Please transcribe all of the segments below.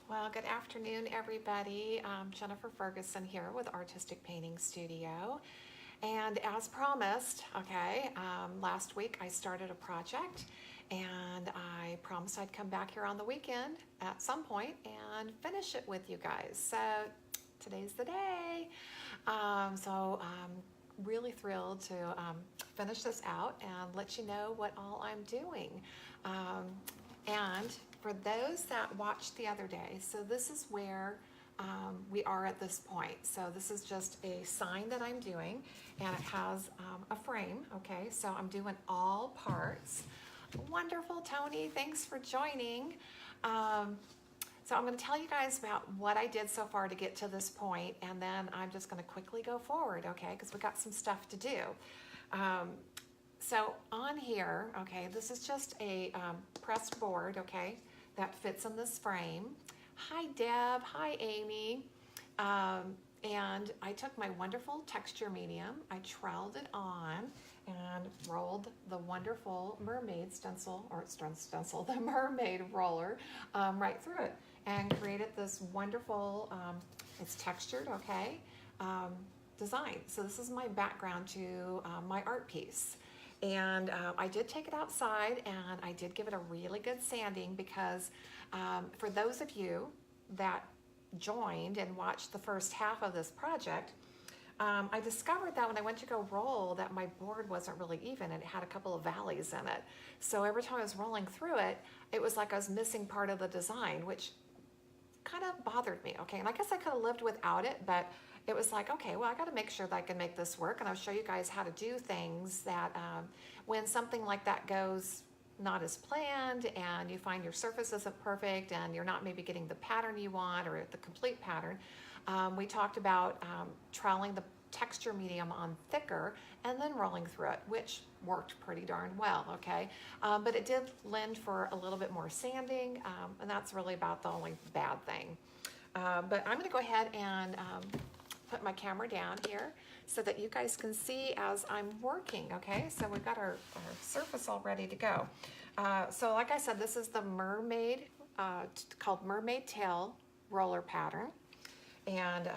Well, good afternoon, everybody. Jennifer Ferguson here with Artistic Painting Studio. And as promised, last week I started a project and I promised I'd come back here on the weekend at some point and finish it with you guys. So today's the day. Really thrilled to finish this out and let you know what all I'm doing. And for those that watched the other day, so this is where we are at this point. So this is just a sign that I'm doing, and it has a frame, okay? So I'm doing all parts. Wonderful, Tony, thanks for joining. So I'm gonna tell you guys about what I did so far to get to this point, and then I'm just gonna quickly go forward, okay? Because we got some stuff to do. So on here, okay, this is just a pressed board, okay, that fits in this frame. Hi, Deb. Hi, Amy. And I took my wonderful texture medium, I troweled it on and rolled the wonderful mermaid stencil, or stencil, the mermaid roller right through it and created this wonderful, it's textured, okay, design. So this is my background to my art piece. And I did take it outside and I did give it a really good sanding because for those of you that joined and watched the first half of this project, I discovered that when I went to go roll that my board wasn't really even and it had a couple of valleys in it. So every time I was rolling through it, it was like I was missing part of the design, which kind of bothered me, okay? And I guess I could have lived without it, but it was like, okay, well, I got to make sure that I can make this work, and I'll show you guys how to do things that when something like that goes not as planned and you find your surface isn't perfect and you're not maybe getting the pattern you want or the complete pattern, we talked about troweling the texture medium on thicker and then rolling through it, which worked pretty darn well, okay? But it did lend for a little bit more sanding, and that's really about the only bad thing. But I'm gonna go ahead and put my camera down here so that you guys can see as I'm working, okay? So we've got our surface all ready to go. So like I said, this is the mermaid, called Mermaid Tail roller pattern. And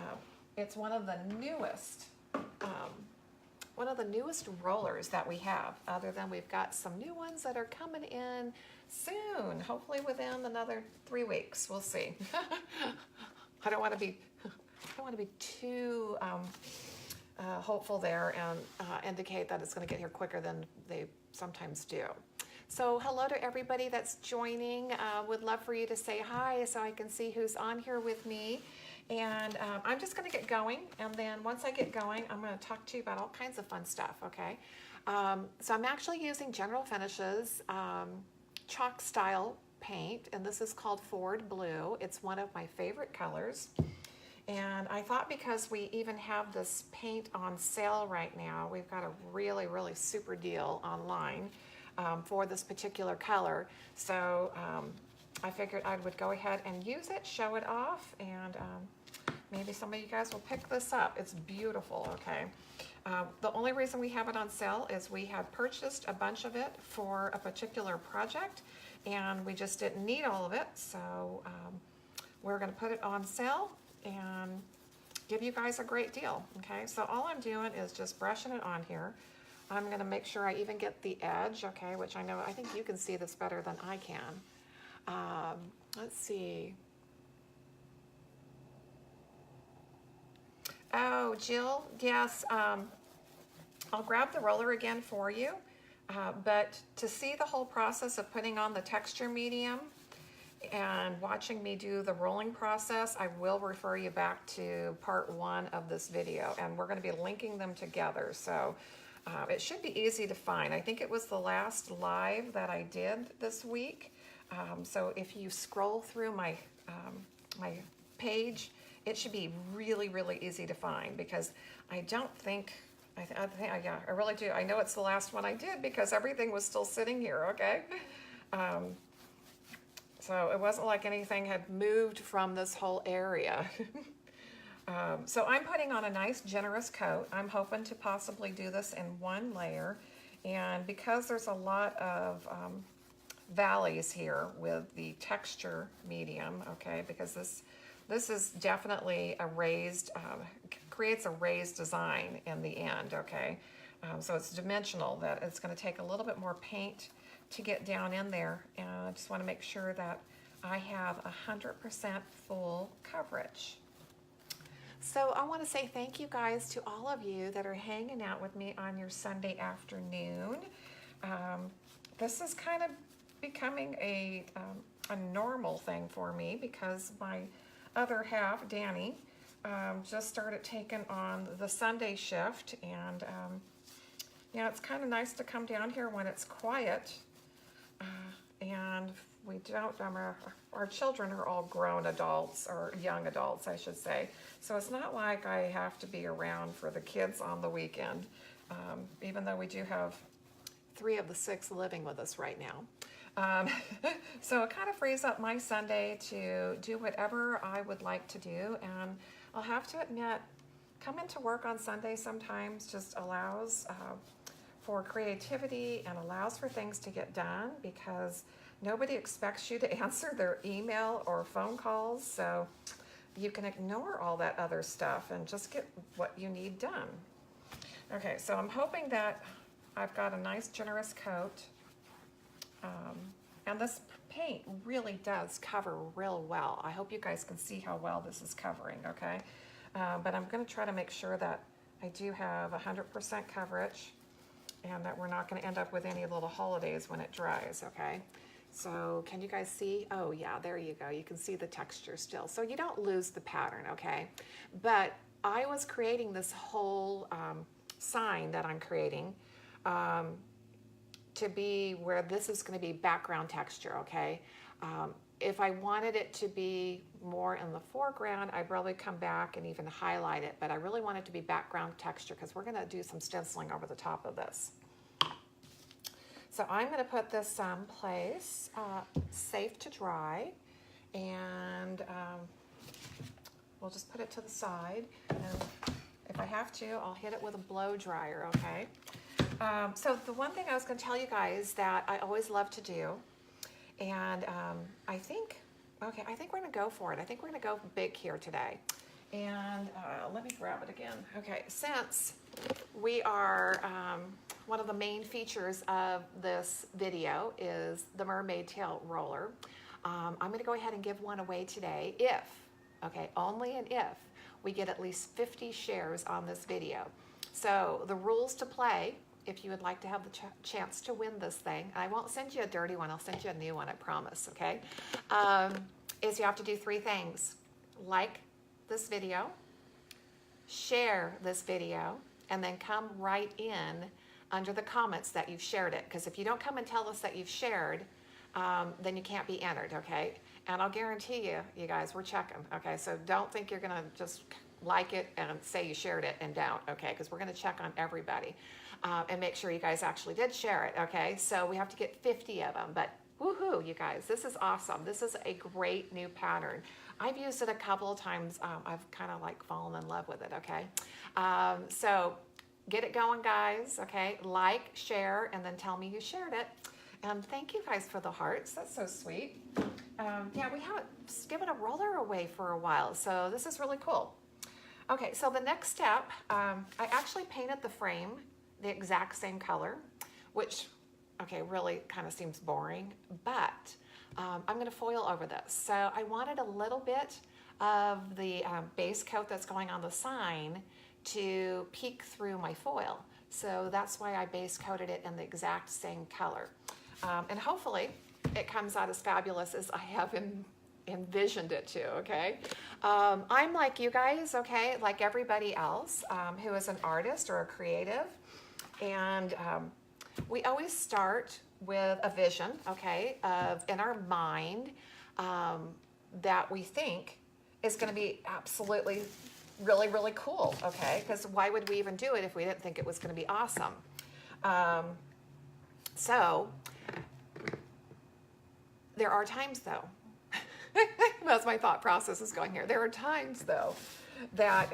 it's one of the newest rollers that we have, other than we've got some new ones that are coming in soon, hopefully within another 3 weeks. We'll see. I don't want to be too hopeful there and indicate that it's going to get here quicker than they sometimes do. So hello to everybody that's joining. Would love for you to say hi so I can see who's on here with me. And I'm just going to get going, and then once I get going, I'm going to talk to you about all kinds of fun stuff, okay? So I'm actually using General Finishes chalk style paint, and this is called Forward Blue. It's one of my favorite colors. And I thought because we even have this paint on sale right now, we've got a really, really super deal online for this particular color. So I figured I would go ahead and use it, show it off, and maybe some of you guys will pick this up. It's beautiful, okay? The only reason we have it on sale is we had purchased a bunch of it for a particular project, and we just didn't need all of it, so we're gonna put it on sale and give you guys a great deal, okay? So all I'm doing is just brushing it on here. I'm gonna make sure I even get the edge, okay, which I think you can see this better than I can. Let's see. Oh, Jill, yes, I'll grab the roller again for you, but to see the whole process of putting on the texture medium and watching me do the rolling process, I will refer you back to part 1 of this video, and we're going to be linking them together. So it should be easy to find. I think it was the last live that I did this week. So if you scroll through my my page, it should be really, really easy to find, because I don't think, yeah, I really do. I know it's the last one I did because everything was still sitting here, okay? So it wasn't like anything had moved from this whole area. So I'm putting on a nice generous coat. I'm hoping to possibly do this in 1 layer. And because there's a lot of valleys here with the texture medium, okay, because this is definitely a raised, creates a raised design in the end, okay. So it's dimensional, that it's going to take a little bit more paint to get down in there, and I just want to make sure that I have 100% full coverage. So I want to say thank you guys to all of you that are hanging out with me on your Sunday afternoon. This is kind of becoming a normal thing for me because my other half, Danny, just started taking on the Sunday shift, and yeah, it's kind of nice to come down here when it's quiet, and we don't, our children are all grown adults, or young adults, I should say, so it's not like I have to be around for the kids on the weekend, even though we do have 3 of the 6 living with us right now. So it kind of frees up my Sunday to do whatever I would like to do, and I'll have to admit, coming to work on Sunday sometimes just allows for creativity and allows for things to get done, because nobody expects you to answer their email or phone calls, so you can ignore all that other stuff and just get what you need done. Okay, so I'm hoping that I've got a nice generous coat, and this paint really does cover real well. I hope you guys can see how well this is covering, okay? But I'm going to try to make sure that I do have 100% coverage, and that we're not going to end up with any little holidays when it dries, okay? So can you guys see? Oh yeah, there you go. You can see the texture still. So you don't lose the pattern, okay? But I was creating this whole sign that I'm creating to be where this is going to be background texture, okay? If I wanted it to be more in the foreground, I'd probably come back and even highlight it, but I really want it to be background texture because we're going to do some stenciling over the top of this. So I'm going to put this someplace safe to dry, and we'll just put it to the side, and if I have to, I'll hit it with a blow dryer, okay? So the one thing I was going to tell you guys that I always love to do, and I think we're going to go for it. I think we're going to go big here today. And let me grab it again. Okay, since we are, one of the main features of this video is the mermaid tail roller. I'm going to go ahead and give one away today if, okay, only and if we get at least 50 shares on this video. So the rules to play, if you would like to have the chance to win this thing, I won't send you a dirty one, I'll send you a new one, I promise, okay? Is you have to do 3 things. Like this video, share this video, and then come right in under the comments that you've shared it. Because if you don't come and tell us that you've shared, then you can't be entered, okay? And I'll guarantee you, you guys, we're checking, okay? So don't think you're gonna just like it and say you shared it and don't, okay? Because we're gonna check on everybody and make sure you guys actually did share it, okay? So we have to get 50 of them, but woohoo, you guys, this is awesome. This is a great new pattern. I've used it a couple of times. I've kind of like fallen in love with it, okay? So get it going, guys, okay? Like, share, and then tell me you shared it. And thank you guys for the hearts. That's so sweet. Yeah, we haven't given a roller away for a while, so this is really cool. Okay, so the next step, I actually painted the frame the exact same color, which, okay, really kind of seems boring, but I'm going to foil over this. So I wanted a little bit of the base coat that's going on the sign to peek through my foil. So that's why I base coated it in the exact same color. And hopefully it comes out as fabulous as I have envisioned it to, okay? I'm like you guys, okay, like everybody else who is an artist or a creative, and we always start with a vision, okay, of in our mind that we think is going to be absolutely really, really cool, okay? Because why would we even do it if we didn't think it was going to be awesome? So there are times, though, that's my thought process is going here. There are times, though, that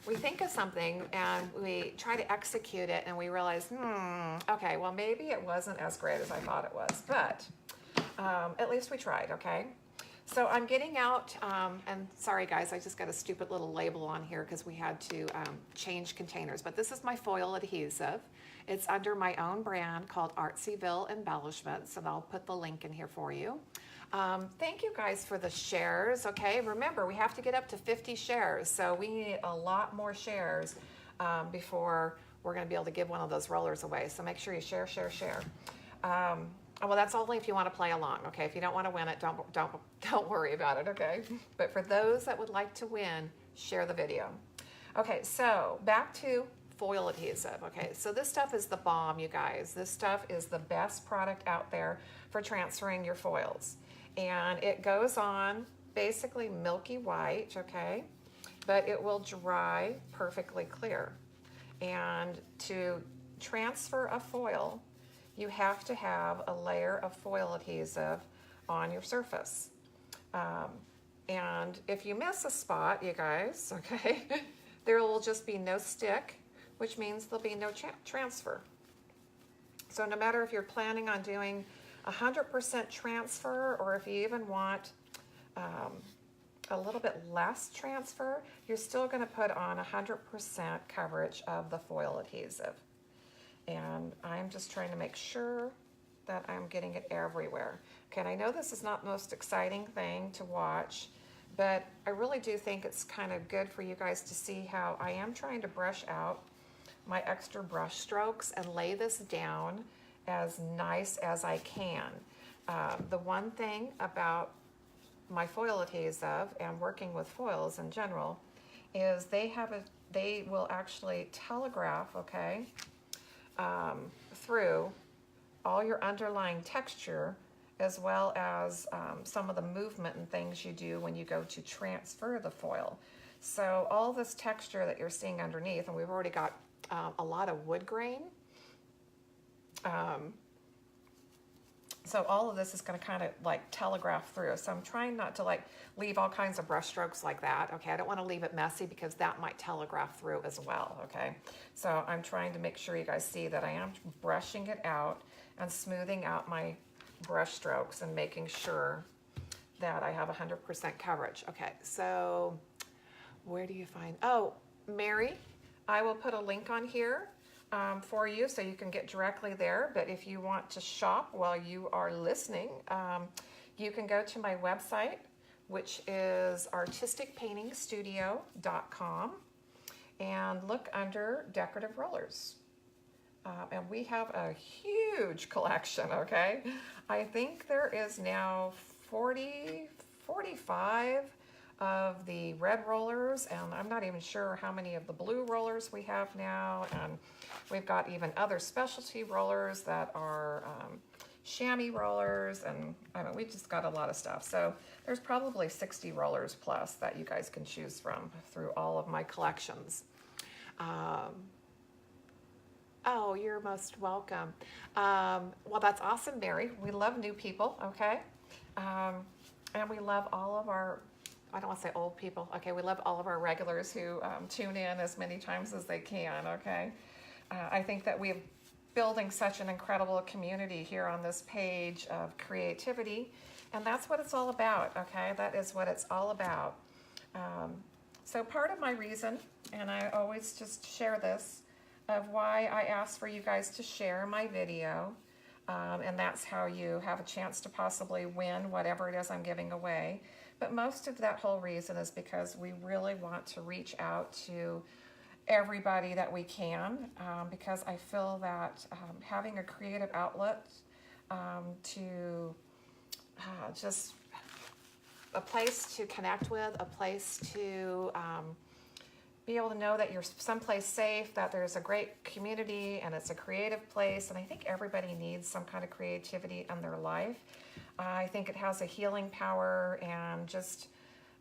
we think of something and we try to execute it and we realize, okay, well, maybe it wasn't as great as I thought it was. But At least we tried, okay? So I'm getting out, and sorry guys, I just got a stupid little label on here because we had to change containers, but this is my foil adhesive. It's under my own brand called Artsyville Embellishments, and I'll put the link in here for you. Thank you guys for the shares, okay? Remember, we have to get up to 50 shares, so we need a lot more shares before we're gonna be able to give one of those rollers away. So make sure you share, share, share. Well, that's only if you want to play along, okay? If you don't want to win it, don't worry about it, okay? But for those that would like to win, share the video. Okay, so back to foil adhesive, okay? So this stuff is the bomb, you guys. This stuff is the best product out there for transferring your foils. And it goes on basically milky white, okay? But it will dry perfectly clear. And to transfer a foil, you have to have a layer of foil adhesive on your surface. And if you miss a spot, you guys, okay, there will just be no stick, which means there'll be no transfer. So no matter if you're planning on doing 100% transfer, or if you even want a little bit less transfer, you're still gonna put on 100% coverage of the foil adhesive. And I'm just trying to make sure that I'm getting it everywhere. Okay, and I know this is not the most exciting thing to watch, but I really do think it's kind of good for you guys to see how I am trying to brush out my extra brush strokes and lay this down as nice as I can. The one thing about my foil adhesive and working with foils in general is they will actually telegraph, okay, through all your underlying texture, as well as some of the movement and things you do when you go to transfer the foil. So all this texture that you're seeing underneath, and we've already got a lot of wood grain. So all of this is going to kind of like telegraph through. So I'm trying not to like leave all kinds of brush strokes like that. Okay, I don't want to leave it messy because that might telegraph through as well. Okay, so I'm trying to make sure you guys see that I am brushing it out and smoothing out my brush strokes and making sure that I have 100% coverage. Okay, so where do you find, oh, Mary, I will put a link on here for you so you can get directly there. But if you want to shop while you are listening, you can go to my website, which is artisticpaintingstudio.com, and look under decorative rollers. And we have a huge collection, okay? I think there is now 45 of the red rollers, and I'm not even sure how many of the blue rollers we have now, and we've got even other specialty rollers that are chamois rollers, and I mean, we just got a lot of stuff. So there's probably 60 rollers plus that you guys can choose from through all of my collections. Oh, you're most welcome. Well, that's awesome, Mary. We love new people, okay? And we love all of our, I don't want to say old people, okay? We love all of our regulars who tune in as many times as they can, okay? I think that we're building such an incredible community here on this page of creativity, and that's what it's all about, okay? That is what it's all about. So part of my reason, and I always just share this, of why I asked for you guys to share my video, and that's how you have a chance to possibly win whatever it is I'm giving away. But most of that whole reason is because we really want to reach out to everybody that we can, because I feel that having a creative outlet to just a place to connect with, a place to be able to know that you're someplace safe, that there's a great community and it's a creative place. And I think everybody needs some kind of creativity in their life. I think it has a healing power, and just,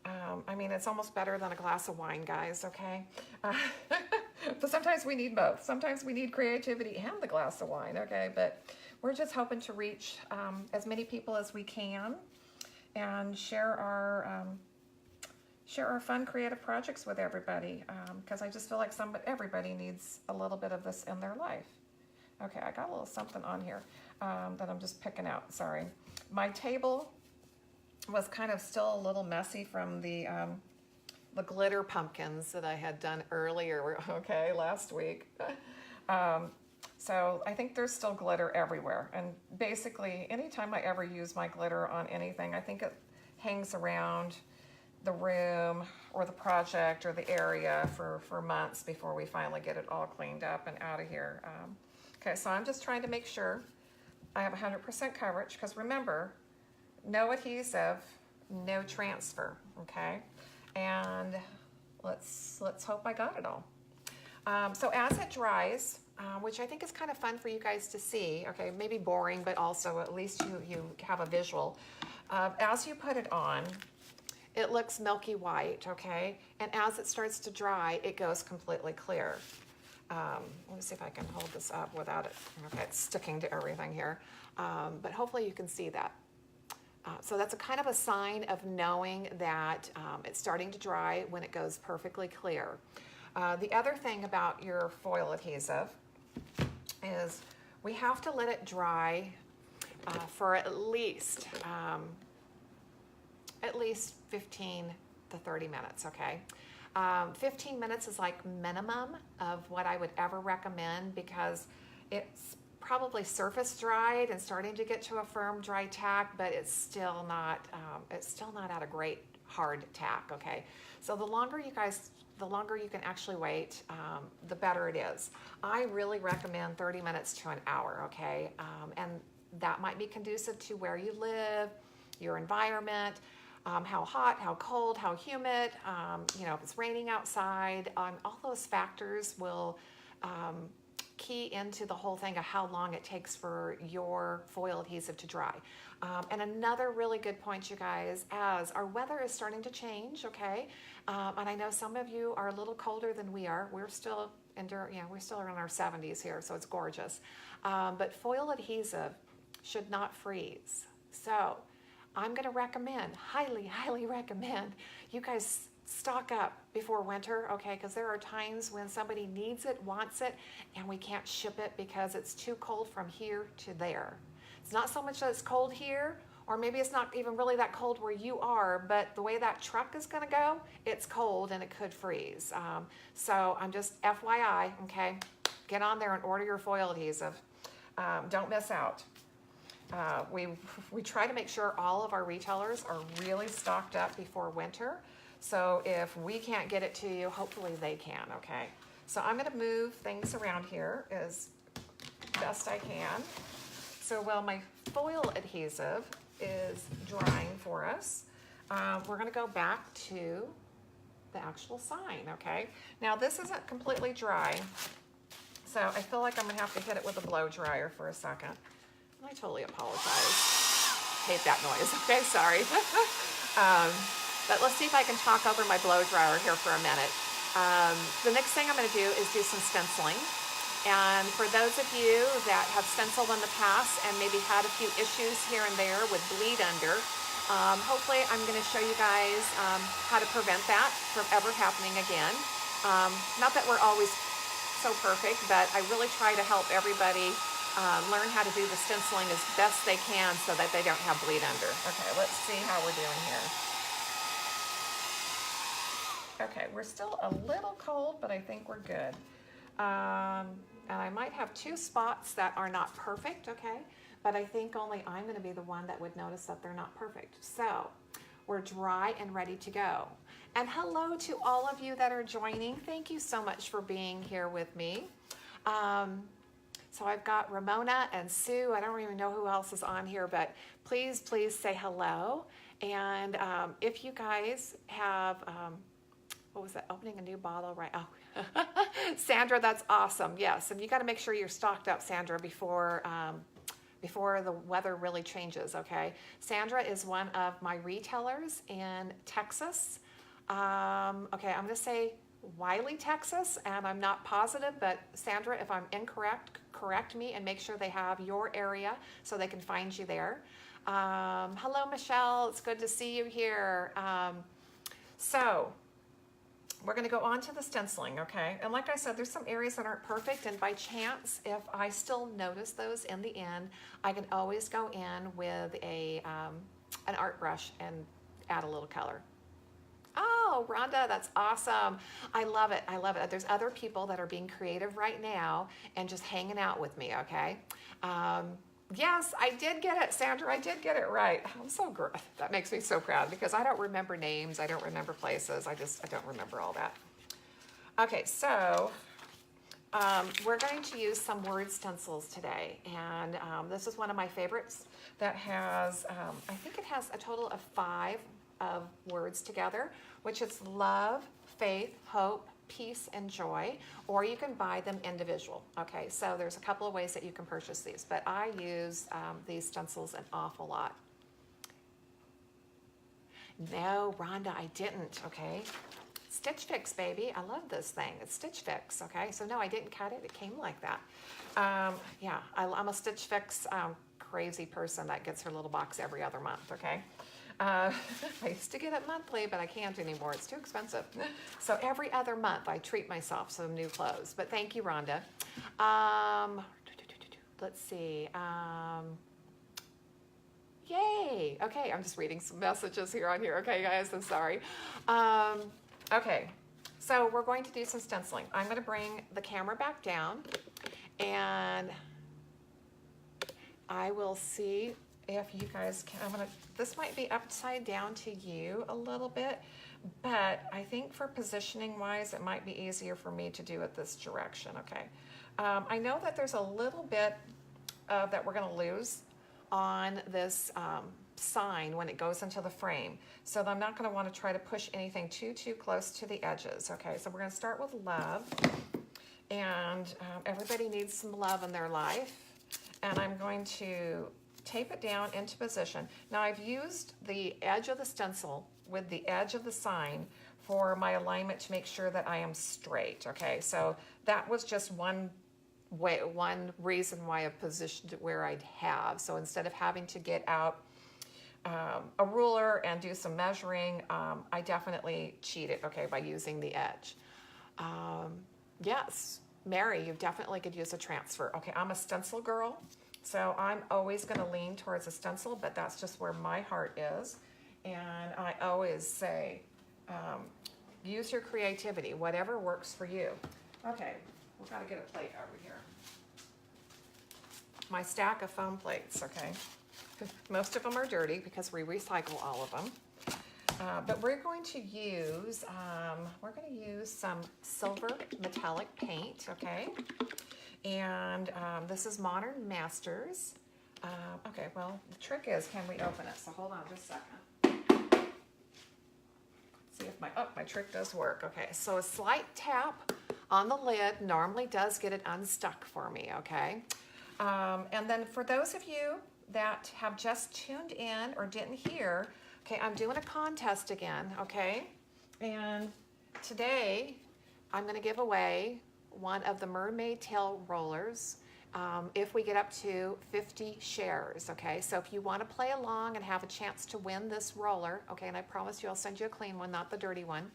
I mean, it's almost better than a glass of wine, guys, okay? But sometimes we need both. Sometimes we need creativity and the glass of wine, okay? But we're just hoping to reach as many people as we can and share our fun creative projects with everybody, because I just feel like everybody needs a little bit of this in their life. Okay, I got a little something on here. that I'm just picking out, sorry. My table was kind of still a little messy from the glitter pumpkins that I had done earlier, okay, last week. So I think there's still glitter everywhere. And basically, anytime I ever use my glitter on anything, I think it hangs around the room or the project or the area for months before we finally get it all cleaned up and out of here. Okay, so I'm just trying to make sure I have 100% coverage, because remember, no adhesive, no transfer, okay? And let's hope I got it all. So as it dries, which I think is kind of fun for you guys to see, okay, maybe boring, but also at least you have a visual. As you put it on, it looks milky white, okay? And as it starts to dry, it goes completely clear. Let me see if I can hold this up without it. Okay, it's sticking to everything here. But hopefully you can see that. So that's a kind of a sign of knowing that it's starting to dry when it goes perfectly clear. The other thing about your foil adhesive is we have to let it dry for at least 15 to 30 minutes, okay? 15 minutes is like minimum of what I would ever recommend, because it's probably surface dried and starting to get to a firm dry tack, but it's still not at a great hard tack, okay? So the longer you can actually wait, the better it is. I really recommend 30 minutes to an hour, okay? And that might be conducive to where you live, your environment, how hot, how cold, how humid, you know, if it's raining outside, all those factors will key into the whole thing of how long it takes for your foil adhesive to dry. And another really good point, you guys, as our weather is starting to change, okay? And I know some of you are a little colder than we are. We're still in our 70s here, so it's gorgeous. But foil adhesive should not freeze. So I'm going to recommend, highly, highly recommend, you guys stock up before winter, okay? Because there are times when somebody needs it, wants it, and we can't ship it because it's too cold from here to there. It's not so much that it's cold here, or maybe it's not even really that cold where you are, but the way that truck is going to go, it's cold and it could freeze. So I'm just FYI, okay? Get on there and order your foil adhesive. Don't miss out. We try to make sure all of our retailers are really stocked up before winter. So if we can't get it to you, hopefully they can, okay? So I'm gonna move things around here as best I can. So while my foil adhesive is drying for us, we're gonna go back to the actual sign, okay? Now this isn't completely dry, so I feel like I'm gonna have to hit it with a blow dryer for a second. I totally apologize. Hate that noise, okay, sorry. But let's see if I can talk over my blow dryer here for a minute. The next thing I'm going to do is do some stenciling. And for those of you that have stenciled in the past and maybe had a few issues here and there with bleed under, hopefully I'm going to show you guys how to prevent that from ever happening again. Not that we're always so perfect, but I really try to help everybody learn how to do the stenciling as best they can so that they don't have bleed under. Okay, let's see how we're doing here. Okay, we're still a little cold, but I think we're good. And I might have two spots that are not perfect, okay? But I think only I'm gonna be the one that would notice that they're not perfect. So we're dry and ready to go. And hello to all of you that are joining. Thank you so much for being here with me. So I've got Ramona and Sue. I don't even know who else is on here, but please, please say hello. And if you guys have, what was that, opening a new bottle, right? Oh, Sandra, that's awesome. Yes, and you got to make sure you're stocked up, Sandra, before the weather really changes, okay? Sandra is one of my retailers in Texas. Okay, I'm going to say Wiley, Texas, and I'm not positive, but Sandra, if I'm incorrect, correct me and make sure they have your area so they can find you there. Hello, Michelle. It's good to see you here. So we're going to go on to the stenciling, okay? And like I said, there's some areas that aren't perfect, and by chance, if I still notice those in the end, I can always go in with an art brush and add a little color. Oh, Rhonda, that's awesome. I love it. I love it. There's other people that are being creative right now and just hanging out with me, okay? Yes, I did get it, Sandra. I did get it right. I'm so good. That makes me so proud because I don't remember names. I don't remember places. I don't remember all that. Okay, so we're going to use some word stencils today. And this is one of my favorites that has, I think it has a total of 5 of words together, which is love, faith, hope, peace, and joy, or you can buy them individual. Okay, so there's a couple of ways that you can purchase these, but I use these stencils an awful lot. No, Rhonda, I didn't, okay? Stitch Fix, baby. I love this thing. It's Stitch Fix, okay? So no, I didn't cut it. It came like that. Yeah, I'm a Stitch Fix crazy person that gets her little box every other month, okay? I used to get it monthly, but I can't anymore. It's too expensive. So every other month, I treat myself some new clothes. But thank you, Rhonda. Let's see. Yay. Okay, I'm just reading some messages here on here. Okay, guys, I'm sorry. Okay, so we're going to do some stenciling. I'm going to bring the camera back down, and I will see if you guys can. This might be upside down to you a little bit, but I think for positioning wise, it might be easier for me to do it this direction, okay? I know that there's a little bit that we're gonna lose on this sign when it goes into the frame. So I'm not gonna wanna try to push anything too close to the edges, okay? So we're gonna start with love, and everybody needs some love in their life, and I'm going to tape it down into position. Now I've used the edge of the stencil with the edge of the sign for my alignment to make sure that I am straight, okay? So that was just one reason why I positioned it where I'd have. So instead of having to get out a ruler and do some measuring, I definitely cheated, okay, by using the edge. Yes, Mary, you definitely could use a transfer. Okay, I'm a stencil girl. So I'm always going to lean towards a stencil, but that's just where my heart is. And I always say, use your creativity, whatever works for you. Okay, we've got to get a plate over here. My stack of foam plates, okay? Most of them are dirty because we recycle all of them. But we're going to use some silver metallic paint, okay? And this is Modern Masters. Okay, well, the trick is, can we open it? So hold on just a second. See if my trick does work. Okay, so a slight tap on the lid normally does get it unstuck for me, okay? And then for those of you that have just tuned in or didn't hear, okay, I'm doing a contest again, okay? And today I'm gonna give away one of the mermaid tail rollers if we get up to 50 shares, okay? So if you want to play along and have a chance to win this roller, okay, and I promise you I'll send you a clean one, not the dirty one,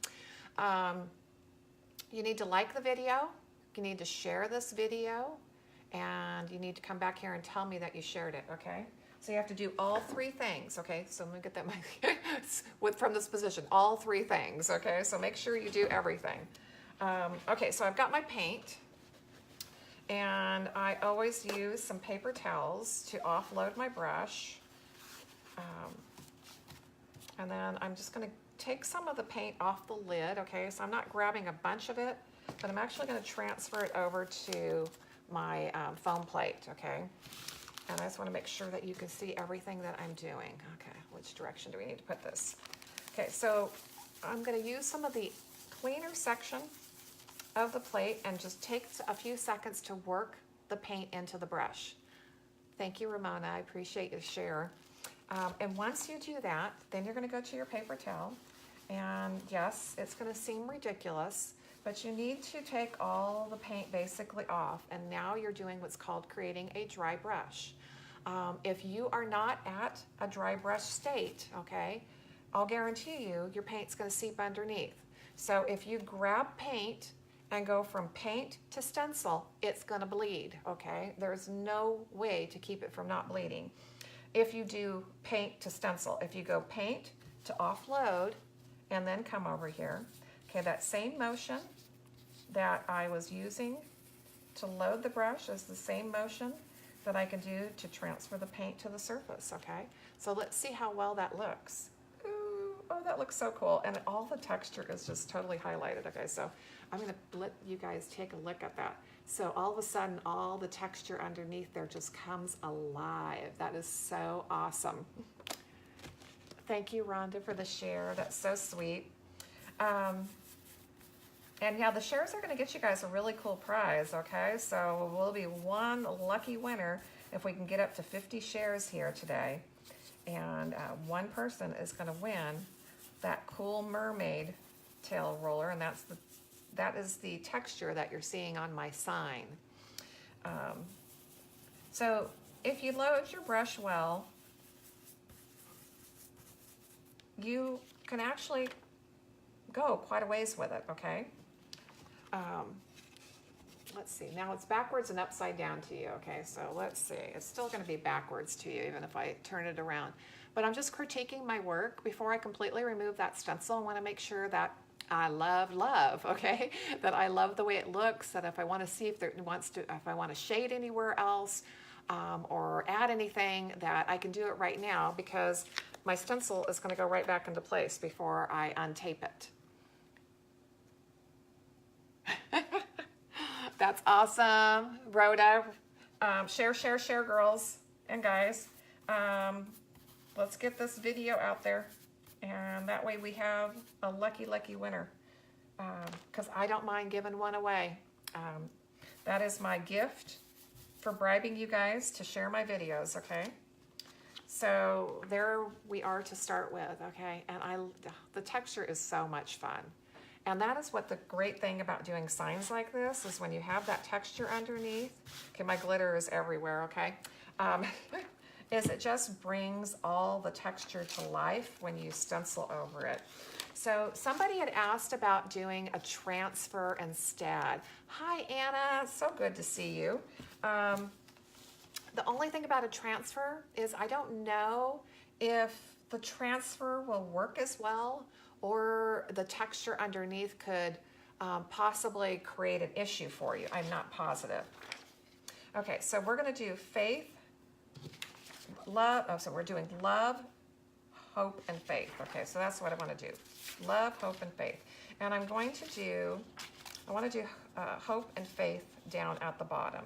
you need to like the video, you need to share this video, and you need to come back here and tell me that you shared it, okay? So you have to do all 3 things, okay? So I'm gonna get that from this position, all 3 things, okay? So make sure you do everything. Okay, so I've got my paint, and I always use some paper towels to offload my brush. And then I'm just gonna take some of the paint off the lid, okay? So I'm not grabbing a bunch of it, but I'm actually gonna transfer it over to my foam plate, okay? And I just wanna make sure that you can see everything that I'm doing. Okay, which direction do we need to put this? Okay, so I'm gonna use some of the cleaner section of the plate and just take a few seconds to work the paint into the brush. Thank you, Ramona. I appreciate your share. And once you do that, then you're going to go to your paper towel. And yes, it's going to seem ridiculous, but you need to take all the paint basically off. And now you're doing what's called creating a dry brush. If you are not at a dry brush state, okay, I'll guarantee you your paint's going to seep underneath. So if you grab paint and go from paint to stencil, it's gonna bleed, okay? There's no way to keep it from not bleeding. If you do paint to stencil, if you go paint to offload and then come over here, okay, that same motion that I was using to load the brush is the same motion that I can do to transfer the paint to the surface, okay? So let's see how well that looks. Ooh, oh, that looks so cool. And all the texture is just totally highlighted, okay? So I'm gonna let you guys take a look at that. So all of a sudden, all the texture underneath there just comes alive. That is so awesome. Thank you, Rhonda, for the share. That's so sweet. And yeah, the shares are going to get you guys a really cool prize, okay? So we'll be one lucky winner if we can get up to 50 shares here today. And one person is going to win that cool mermaid tail roller, and that is the texture that you're seeing on my sign. So if you load your brush well, you can actually go quite a ways with it, okay? Let's see, now it's backwards and upside down to you, okay? So let's see, it's still gonna be backwards to you even if I turn it around. But I'm just critiquing my work. Before I completely remove that stencil, I wanna make sure that I love, okay? That I love the way it looks, that if I wanna see if if I wanna shade anywhere else or add anything, that I can do it right now because my stencil is gonna go right back into place before I untape it. That's awesome, Rhoda. Share, girls and guys. Let's get this video out there, and that way we have a lucky winner. Because I don't mind giving one away. That is my gift for bribing you guys to share my videos, okay? So there we are to start with, okay? And the texture is so much fun. And that is what the great thing about doing signs like this is when you have that texture underneath. Okay, my glitter is everywhere, okay? Is it just brings all the texture to life when you stencil over it. So somebody had asked about doing a transfer instead. Hi, Anna, so good to see you. The only thing about a transfer is I don't know if the transfer will work as well or the texture underneath could possibly create an issue for you. I'm not positive. Okay, so we're gonna do faith, love, so we're doing love, hope, and faith. Okay, so that's what I wanna do. Love, hope, and faith. And I'm going to do, I wanna do hope and faith down at the bottom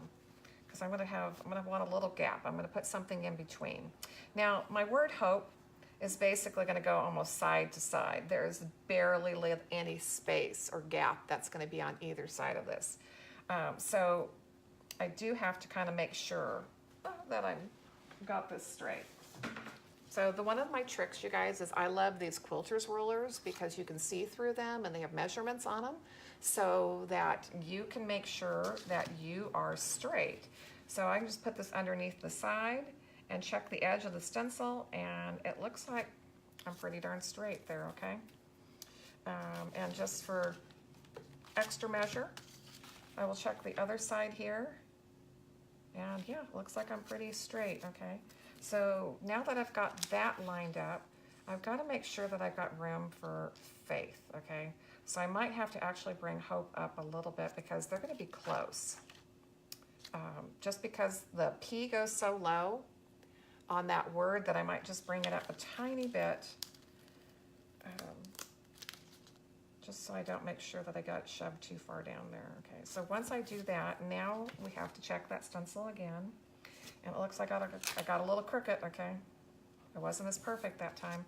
because I'm gonna want a little gap. I'm gonna put something in between. Now, my word hope is basically gonna go almost side to side. There's barely any space or gap that's gonna be on either side of this. So I do have to kind of make sure that I've got this straight. So one of my tricks, you guys, is I love these quilter's rulers because you can see through them and they have measurements on them so that you can make sure that you are straight. So I can just put this underneath the side and check the edge of the stencil, and it looks like I'm pretty darn straight there, okay? And just for extra measure, I will check the other side here. And yeah, looks like I'm pretty straight, okay? So now that I've got that lined up, I've got to make sure that I've got room for faith, okay? So I might have to actually bring hope up a little bit because they're going to be close. Just because the P goes so low on that word that I might just bring it up a tiny bit, just so I don't make sure that I got it shoved too far down there. Okay, so once I do that, now we have to check that stencil again. And it looks like I got a little crooked, okay? It wasn't as perfect that time.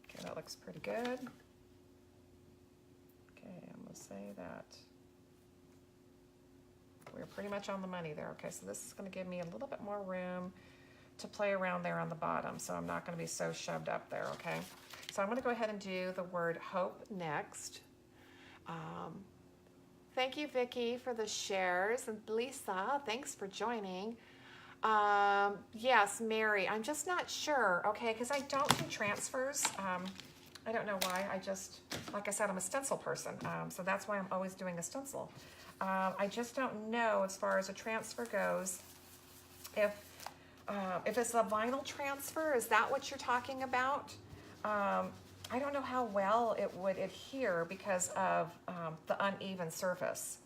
Okay, that looks pretty good. Okay, I'm gonna say that we're pretty much on the money there. Okay, so this is gonna give me a little bit more room to play around there on the bottom, so I'm not gonna be so shoved up there, okay? So I'm gonna go ahead and do the word hope next. Thank you, Vicki, for the shares, and Lisa, thanks for joining. Yes, Mary, I'm just not sure, okay, because I don't do transfers. I don't know why. Like I said, I'm a stencil person, so that's why I'm always doing a stencil. I just don't know as far as a transfer goes. If it's a vinyl transfer, is that what you're talking about? I don't know how well it would adhere because of the uneven surface.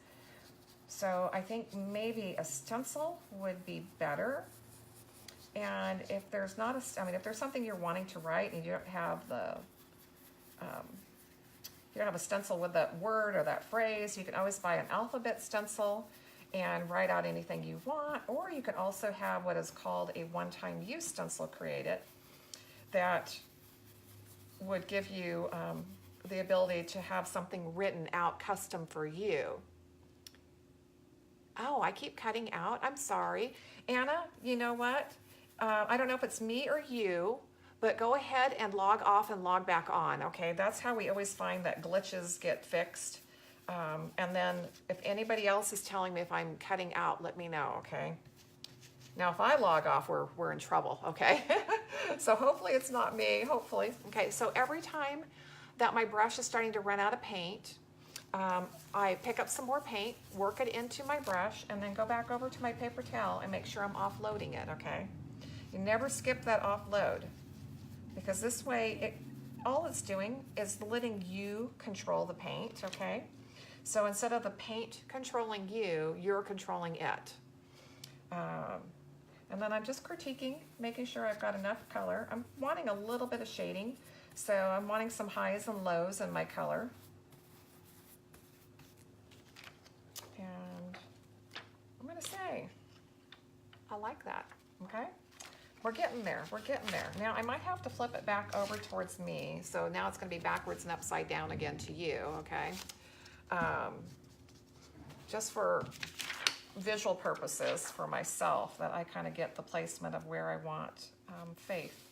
So I think maybe a stencil would be better. And if there's not if there's something you're wanting to write and you don't have a stencil with that word or that phrase, you can always buy an alphabet stencil and write out anything you want. Or you can also have what is called a one-time use stencil created that would give you the ability to have something written out custom for you. Oh, I keep cutting out. I'm sorry. Anna, you know what? I don't know if it's me or you, but go ahead and log off and log back on, okay? That's how we always find that glitches get fixed. And then if anybody else is telling me if I'm cutting out, let me know, okay? Now, if I log off, we're in trouble, okay? So hopefully it's not me, hopefully. Okay, so every time that my brush is starting to run out of paint, I pick up some more paint, work it into my brush, and then go back over to my paper towel and make sure I'm offloading it, okay? You never skip that offload, because this way, all it's doing is letting you control the paint, okay? So instead of the paint controlling you, you're controlling it. And then I'm just critiquing, making sure I've got enough color. I'm wanting a little bit of shading, so I'm wanting some highs and lows in my color. And I'm gonna say, I like that, okay? We're getting there, we're getting there. Now I might have to flip it back over towards me, so now it's gonna be backwards and upside down again to you, okay? Just for visual purposes for myself, that I kind of get the placement of where I want Faith.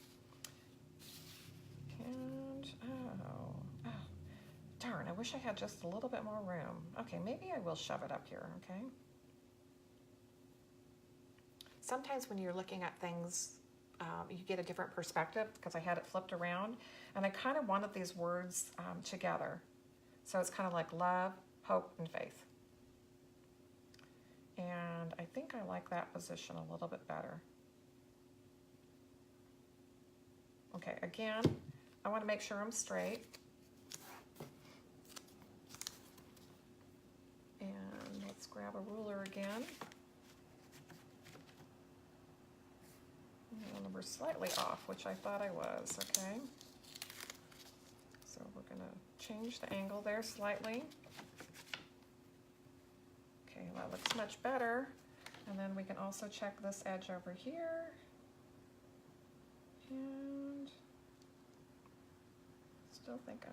And, oh, darn, I wish I had just a little bit more room. Okay, maybe I will shove it up here, okay? Sometimes when you're looking at things, you get a different perspective because I had it flipped around, and I kind of wanted these words together. So it's kind of like love, hope, and faith. And I think I like that position a little bit better. Okay, again, I want to make sure I'm straight. And let's grab a ruler again. And we're slightly off, which I thought I was, okay? So we're going to change the angle there slightly. Okay, that looks much better. And then we can also check this edge over here. And still think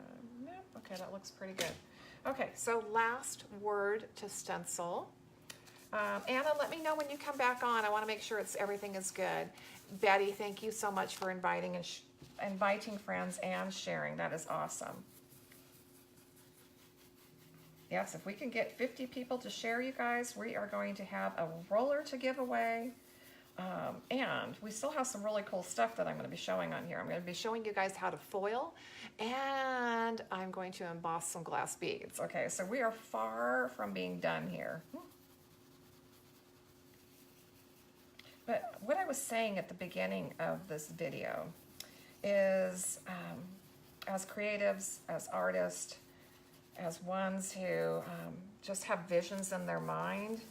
okay, that looks pretty good. Okay, so last word to stencil. Anna, let me know when you come back on. I want to make sure everything is good. Betty, thank you so much for inviting friends and sharing. That is awesome. Yes, if we can get 50 people to share, you guys, we are going to have a roller to give away. And we still have some really cool stuff that I'm going to be showing on here. I'm going to be showing you guys how to foil, and I'm going to emboss some glass beads. Okay, so we are far from being done here. But what I was saying at the beginning of this video is, as creatives, as artists, as ones who just have visions in their mind,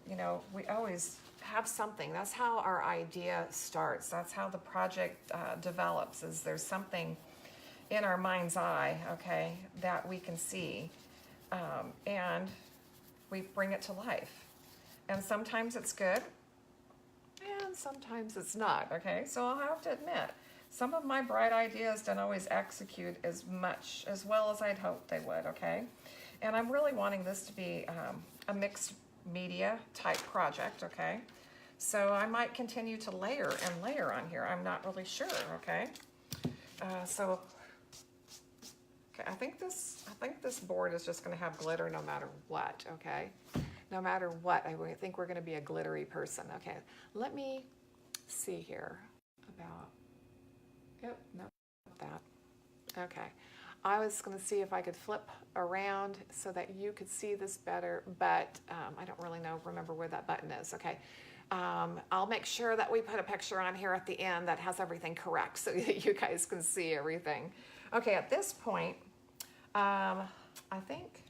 you know, we always have something. That's how our idea starts. That's how the project develops, is there's something in our mind's eye, okay, that we can see, and we bring it to life. And sometimes it's good, and sometimes it's not, okay? So I'll have to admit, some of my bright ideas don't always execute as well as I'd hoped they would, okay? And I'm really wanting this to be a mixed media type project, okay? So I might continue to layer and layer on here. I'm not really sure, okay? Okay, I think this board is just gonna have glitter no matter what, okay? no matter what. I think we're going to be a glittery person. Okay, let me see here about, yep, no, that. Okay, I was going to see if I could flip around so that you could see this better, but I don't really remember where that button is. Okay, I'll make sure that we put a picture on here at the end that has everything correct so that you guys can see everything. Okay, at this point, I think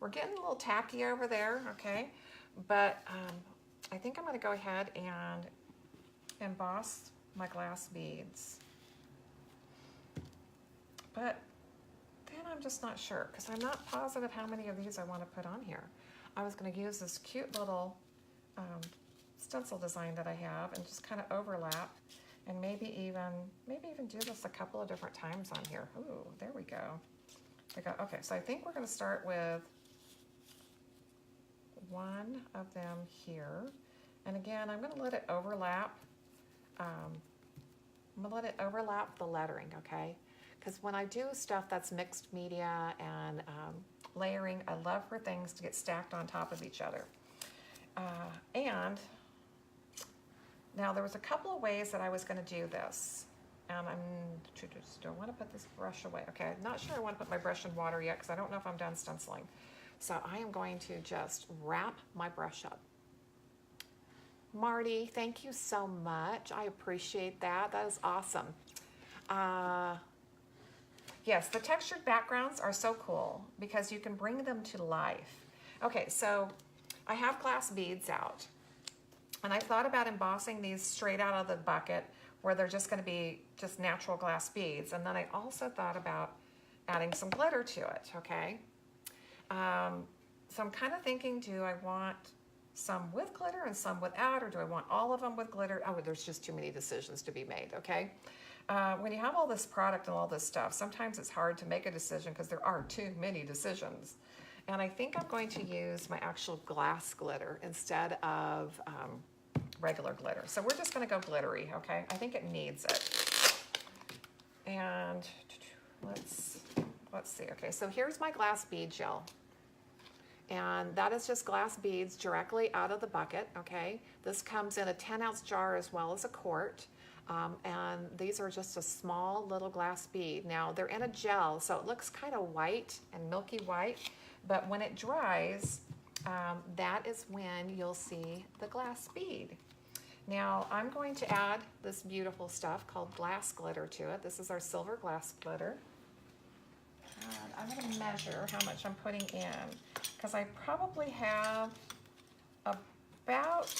we're getting a little tacky over there, okay? But I think I'm gonna go ahead and emboss my glass beads. But then I'm just not sure, because I'm not positive how many of these I want to put on here. I was going to use this cute little stencil design that I have and just kind of overlap, and maybe even do this a couple of different times on here. Ooh, there we go. Okay, so I think we're going to start with one of them here. And again, I'm going to let it overlap. I'm going to let it overlap the lettering, okay? Because when I do stuff that's mixed media and layering, I love for things to get stacked on top of each other. And now there was a couple of ways that I was going to do this. And do I want to put this brush away? Okay, I'm not sure I want to put my brush in water yet because I don't know if I'm done stenciling. So I am going to just wrap my brush up. Marty, thank you so much. I appreciate that. That is awesome. Yes, the textured backgrounds are so cool because you can bring them to life. Okay, so I have glass beads out. And I thought about embossing these straight out of the bucket where they're just going to be just natural glass beads. And then I also thought about adding some glitter to it, okay? So I'm kind of thinking, do I want some with glitter and some without, or do I want all of them with glitter? Oh, there's just too many decisions to be made, okay? When you have all this product and all this stuff, sometimes it's hard to make a decision because there are too many decisions. And I think I'm going to use my actual glass glitter instead of regular glitter. So we're just going to go glittery, okay? I think it needs it. And let's see. Okay, so here's my glass bead gel. And that is just glass beads directly out of the bucket, okay? This comes in a 10-ounce jar as well as a quart. And these are just a small little glass bead. Now, they're in a gel, so it looks kind of white and milky white. But when it dries, that is when you'll see the glass bead. Now, I'm going to add this beautiful stuff called glass glitter to it. This is our silver glass glitter. And I'm going to measure how much I'm putting in, because I probably have about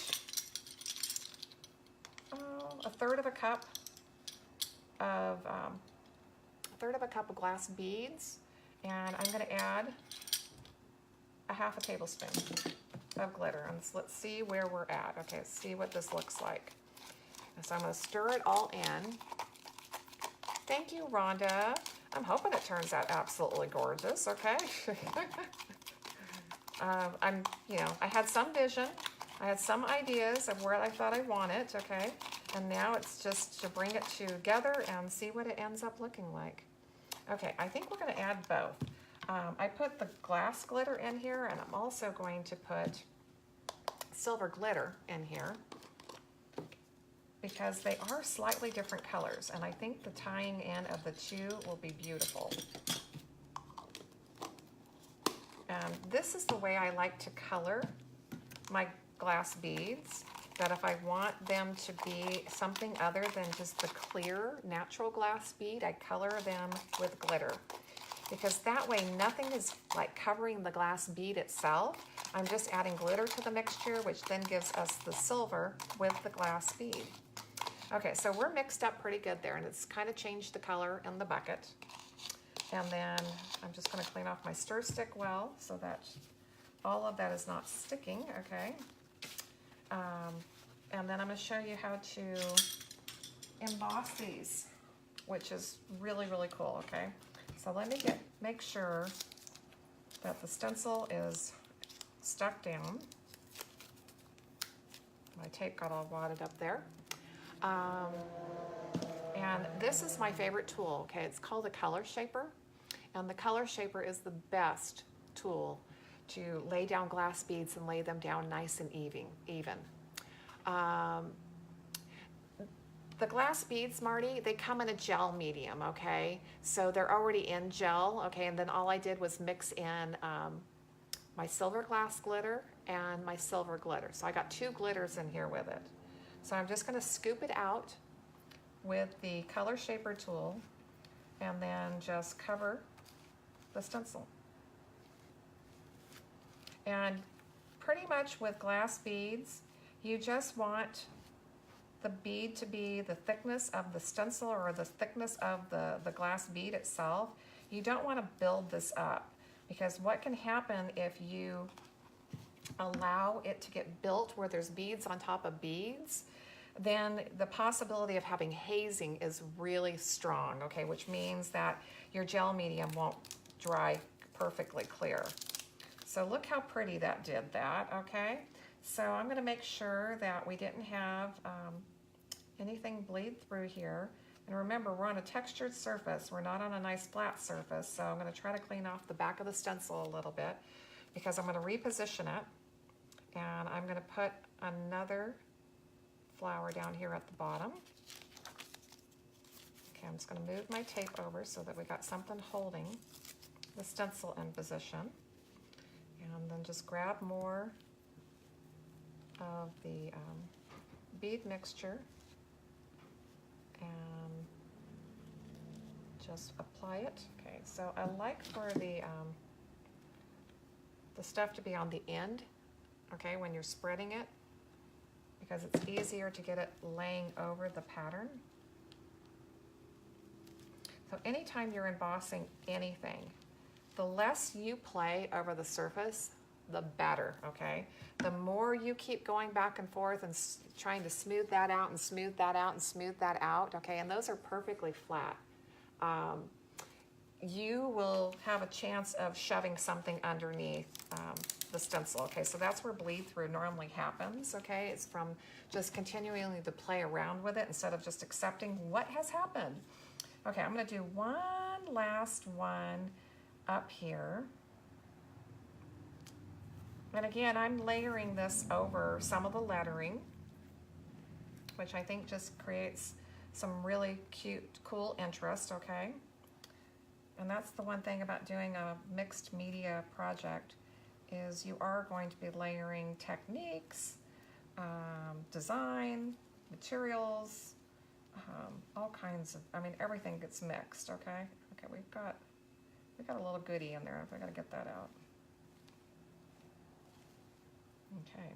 a third of a cup of glass beads, and I'm going to add a half a tablespoon of glitter. And let's see where we're at. Okay, let's see what this looks like. So I'm going to stir it all in. Thank you, Rhonda. I'm hoping it turns out absolutely gorgeous, okay? I had some vision. I had some ideas of where I thought I want it, okay? And now it's just to bring it together and see what it ends up looking like. Okay, I think we're going to add both. I put the glass glitter in here, and I'm also going to put silver glitter in here because they are slightly different colors, and I think the tying in of the two will be beautiful. And this is the way I like to color my glass beads, that if I want them to be something other than just the clear natural glass bead, I color them with glitter. Because that way nothing is like covering the glass bead itself. I'm just adding glitter to the mixture, which then gives us the silver with the glass bead. Okay, so we're mixed up pretty good there, and it's kind of changed the color in the bucket. And then I'm just going to clean off my stir stick well so that all of that is not sticking, okay? And then I'm going to show you how to emboss these, which is really, really cool, okay? So let me make sure that the stencil is stuck down. My tape got all wadded up there. And this is my favorite tool, okay? It's called a color shaper. And the color shaper is the best tool to lay down glass beads and lay them down nice and even. The glass beads, Marty, they come in a gel medium, okay? So they're already in gel, okay? And then all I did was mix in my silver glass glitter and my silver glitter. So I got 2 glitters in here with it. So I'm just gonna scoop it out with the color shaper tool and then just cover the stencil. And pretty much with glass beads, you just want the bead to be the thickness of the stencil or the thickness of the glass bead itself. You don't want to build this up, because what can happen if you allow it to get built where there's beads on top of beads, then the possibility of having hazing is really strong, okay, which means that your gel medium won't dry perfectly clear. So look how pretty that did that, okay? So I'm going to make sure that we didn't have anything bleed through here. And remember, we're on a textured surface. We're not on a nice flat surface. So I'm going to try to clean off the back of the stencil a little bit, because I'm going to reposition it. And I'm going to put another flower down here at the bottom. Okay, I'm just going to move my tape over so that we got something holding the stencil in position. And then just grab more of the bead mixture and just apply it. Okay, so I like for the stuff to be on the end, okay, when you're spreading it, because it's easier to get it laying over the pattern. So anytime you're embossing anything, the less you play over the surface, the better, okay? The more you keep going back and forth and trying to smooth that out and smooth that out and smooth that out, okay? And those are perfectly flat. You will have a chance of shoving something underneath the stencil, okay? So that's where bleed through normally happens, okay? It's from just continually to play around with it instead of just accepting what has happened. Okay, I'm gonna do one last one up here. And again, I'm layering this over some of the lettering, which I think just creates some really cute, cool interest, okay? And that's the one thing about doing a mixed media project, is you are going to be layering techniques, design, materials, all kinds of, I mean, everything gets mixed, okay? Okay, we've got a little goodie in there. I gotta get that out. Okay,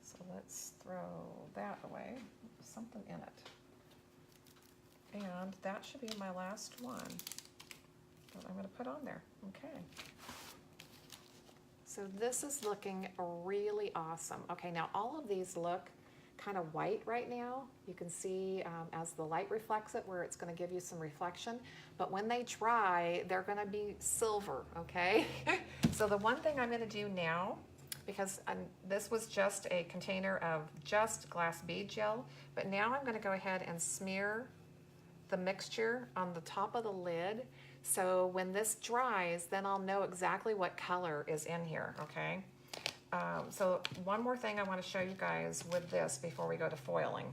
so let's throw that away. Something in it. And that should be my last one that I'm going to put on there. Okay. So this is looking really awesome. Okay, now all of these look kind of white right now. You can see as the light reflects it where it's going to give you some reflection. But when they dry, they're going to be silver, okay? So the one thing I'm going to do now, because this was just a container of just glass bead gel, but now I'm going to go ahead and smear the mixture on the top of the lid. So when this dries, then I'll know exactly what color is in here, okay? So one more thing I want to show you guys with this before we go to foiling.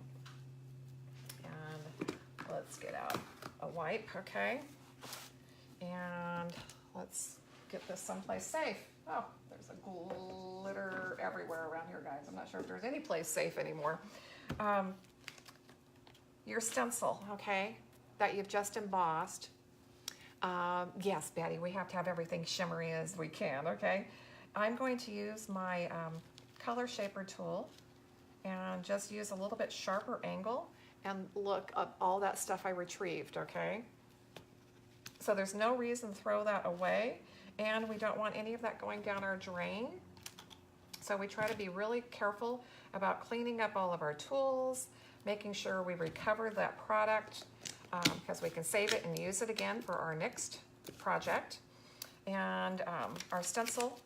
And let's get out a wipe, okay? And let's get this someplace safe. Oh, there's a glitter everywhere around here, guys. I'm not sure if there's any place safe anymore. Your stencil, okay, that you've just embossed. Yes, Betty, we have to have everything shimmery as we can, okay? I'm going to use my color shaper tool and just use a little bit sharper angle and look up all that stuff I retrieved, okay? So there's no reason to throw that away, and we don't want any of that going down our drain. So we try to be really careful about cleaning up all of our tools, making sure we recover that product because we can save it and use it again for our next project. And our stencil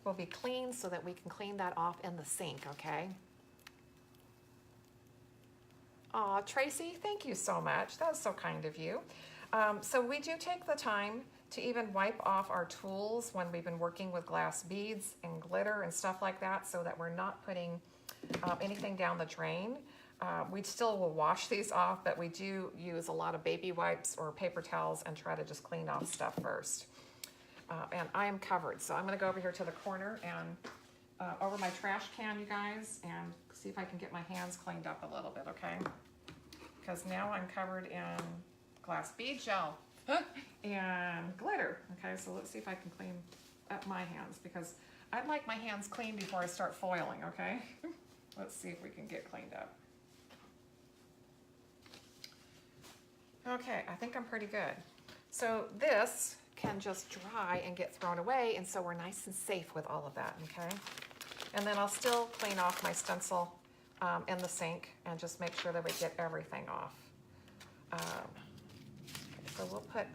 will be clean so that we can clean that off in the sink, okay? Aw, Tracy, thank you so much. That was so kind of you. So we do take the time to even wipe off our tools when we've been working with glass beads and glitter and stuff like that, so that we're not putting anything down the drain. We still will wash these off, but we do use a lot of baby wipes or paper towels and try to just clean off stuff first. And I am covered, so I'm gonna go over here to the corner and over my trash can, you guys, and see if I can get my hands cleaned up a little bit, okay? Because now I'm covered in glass bead gel and glitter. Okay, so let's see if I can clean up my hands, because I'd like my hands clean before I start foiling, okay? Let's see if we can get cleaned up. Okay, I think I'm pretty good. So this can just dry and get thrown away, and so we're nice and safe with all of that, okay? And then I'll still clean off my stencil in the sink and just make sure that we get everything off. Okay, so we'll put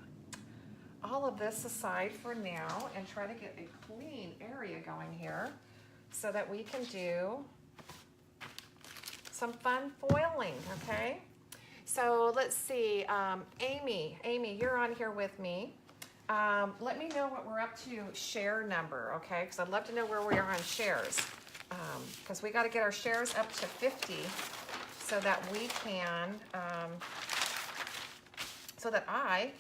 all of this aside for now and try to get a clean area going here so that we can do some fun foiling, okay? So let's see, Amy, you're on here with me. Let me know what we're up to share number, okay? Because I'd love to know where we are on shares. Because we got to get our shares up to 50 so that we can, so that I,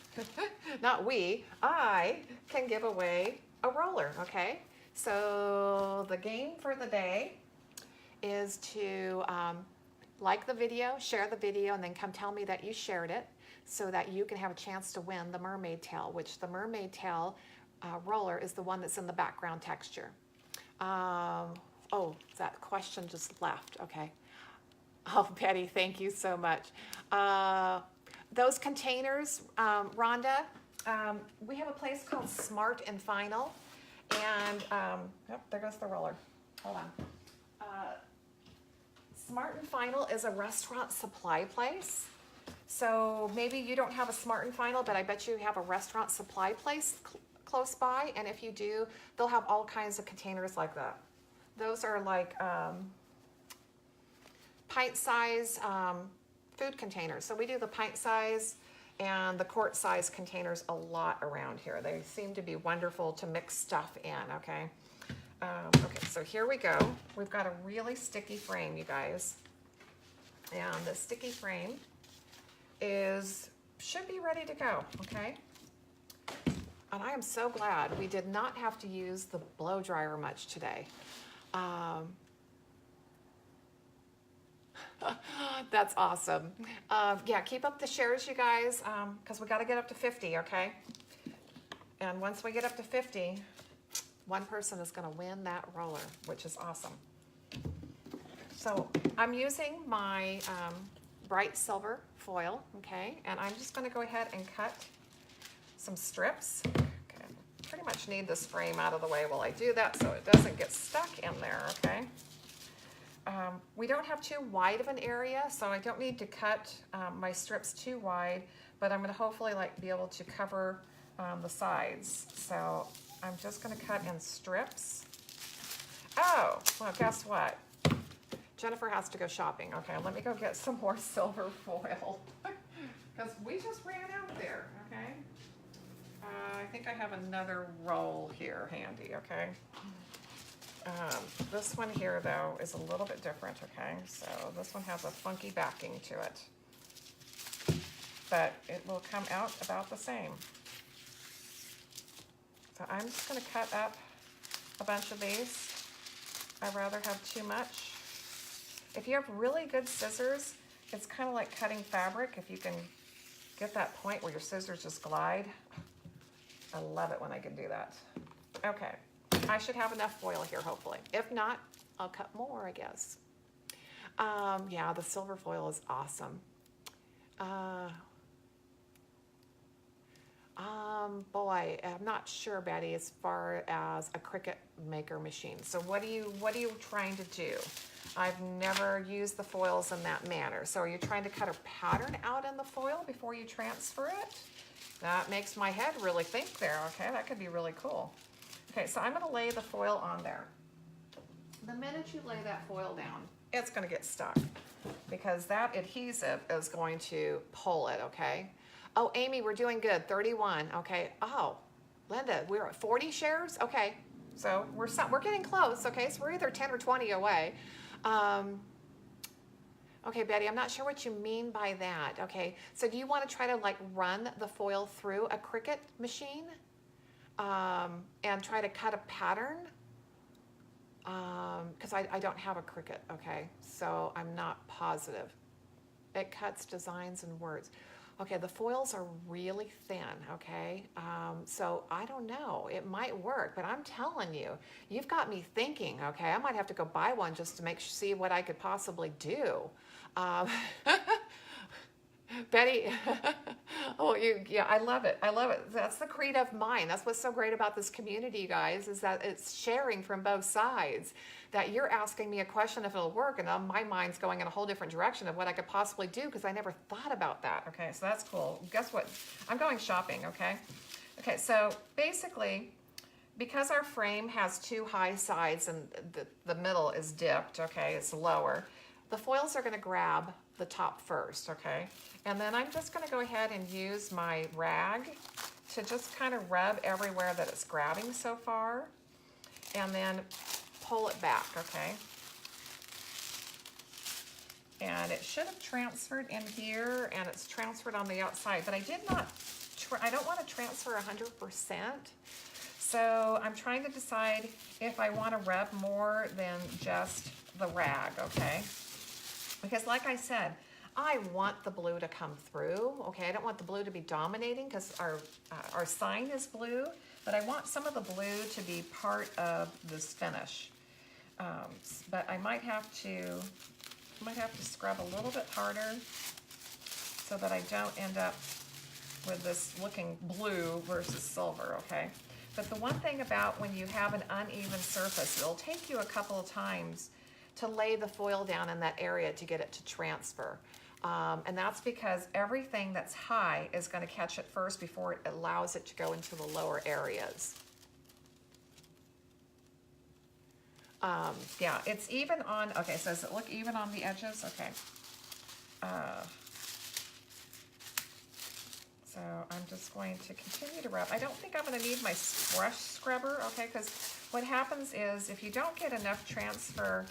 not we, I can give away a roller, okay? So the game for the day is to like the video, share the video, and then come tell me that you shared it so that you can have a chance to win the mermaid tail, which the mermaid tail roller is the one that's in the background texture. Oh, that question just left, okay. Oh, Betty, thank you so much. Those containers, Rhonda, we have a place called Smart and Final, and yep, there goes the roller. Hold on. Smart and Final is a restaurant supply place. So maybe you don't have a Smart and Final, but I bet you have a restaurant supply place close by, and if you do, they'll have all kinds of containers like that. Those are like pint size food containers. So we do the pint size and the quart size containers a lot around here. They seem to be wonderful to mix stuff in, okay? Okay, so here we go. We've got a really sticky frame, you guys. And the sticky frame should be ready to go, okay? And I am so glad we did not have to use the blow dryer much today. That's awesome. Yeah, keep up the shares, you guys, because we got to get up to 50, okay? And once we get up to 50, one person is going to win that roller, which is awesome. So I'm using my bright silver foil, okay? And I'm just going to go ahead and cut some strips. Okay, pretty much need this frame out of the way while I do that so it doesn't get stuck in there, okay? We don't have too wide of an area, so I don't need to cut my strips too wide, but I'm going to hopefully be able to cover the sides. So I'm just going to cut in strips. Oh, well, guess what? Jennifer has to go shopping. Okay, let me go get some more silver foil because we just ran out there, okay? I think I have another roll here handy, okay? This one here, though, is a little bit different, okay? So this one has a funky backing to it, but it will come out about the same. So I'm just going to cut up a bunch of these. I'd rather have too much. If you have really good scissors, it's kind of like cutting fabric. If you can get that point where your scissors just glide. I love it when I can do that. Okay, I should have enough foil here, hopefully. If not, I'll cut more, I guess. Yeah, the silver foil is awesome. Boy, I'm not sure, Betty, as far as a Cricut maker machine. So what are you trying to do? I've never used the foils in that manner. So are you trying to cut a pattern out in the foil before you transfer it? That makes my head really think there, okay? That could be really cool. Okay, so I'm gonna lay the foil on there. The minute you lay that foil down, it's gonna get stuck because that adhesive is going to pull it, okay? Oh, Amy, we're doing good, 31, okay. Oh, Linda, we're at 40 shares? Okay, so we're getting close, okay? So we're either 10 or 20 away. Okay, Betty, I'm not sure what you mean by that. Okay, so do you want to try to like run the foil through a Cricut machine and try to cut a pattern? Because I don't have a Cricut, okay? So I'm not positive. It cuts designs and words. Okay, the foils are really thin, okay? So I don't know, it might work, but I'm telling you, you've got me thinking, okay? I might have to go buy one just to see what I could possibly do. Betty, oh, yeah, I love it. I love it. That's the creative mind. That's what's so great about this community, you guys, is that it's sharing from both sides. That you're asking me a question if it'll work, and my mind's going in a whole different direction of what I could possibly do because I never thought about that. Okay, so that's cool. Guess what? I'm going shopping, okay? Okay, so basically, because our frame has two high sides and the middle is dipped, okay, it's lower, the foils are gonna grab the top first, okay? And then I'm just gonna go ahead and use my rag to just kind of rub everywhere that it's grabbing so far, and then pull it back, okay? And it should have transferred in here, and it's transferred on the outside, but I did not, I don't want to transfer 100%. So I'm trying to decide if I want to rub more than just the rag, okay? Because like I said, I want the blue to come through, okay? I don't want the blue to be dominating because our sign is blue, but I want some of the blue to be part of this finish. But I might have to scrub a little bit harder so that I don't end up with this looking blue versus silver, okay? But the one thing about when you have an uneven surface, it'll take you a couple of times to lay the foil down in that area to get it to transfer. And that's because everything that's high is going to catch it first before it allows it to go into the lower areas. Yeah, it's even on, okay, so does it look even on the edges? Okay. So I'm just going to continue to rub. I don't think I'm going to need my brush scrubber, okay, because what happens is if you don't get enough transfer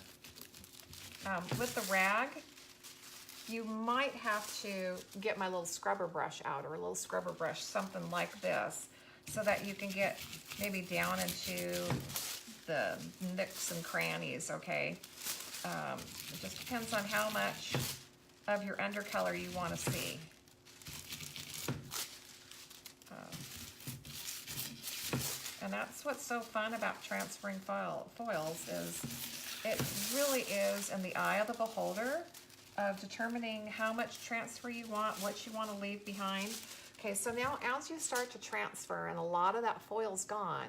with the rag, you might have to get my little scrubber brush out, or a little scrubber brush, something like this, so that you can get maybe down into the nooks and crannies, okay? It just depends on how much of your undercolor you want to see. And that's what's so fun about transferring foils is it really is in the eye of the beholder of determining how much transfer you want, what you want to leave behind. Okay, so now as you start to transfer and a lot of that foil's gone,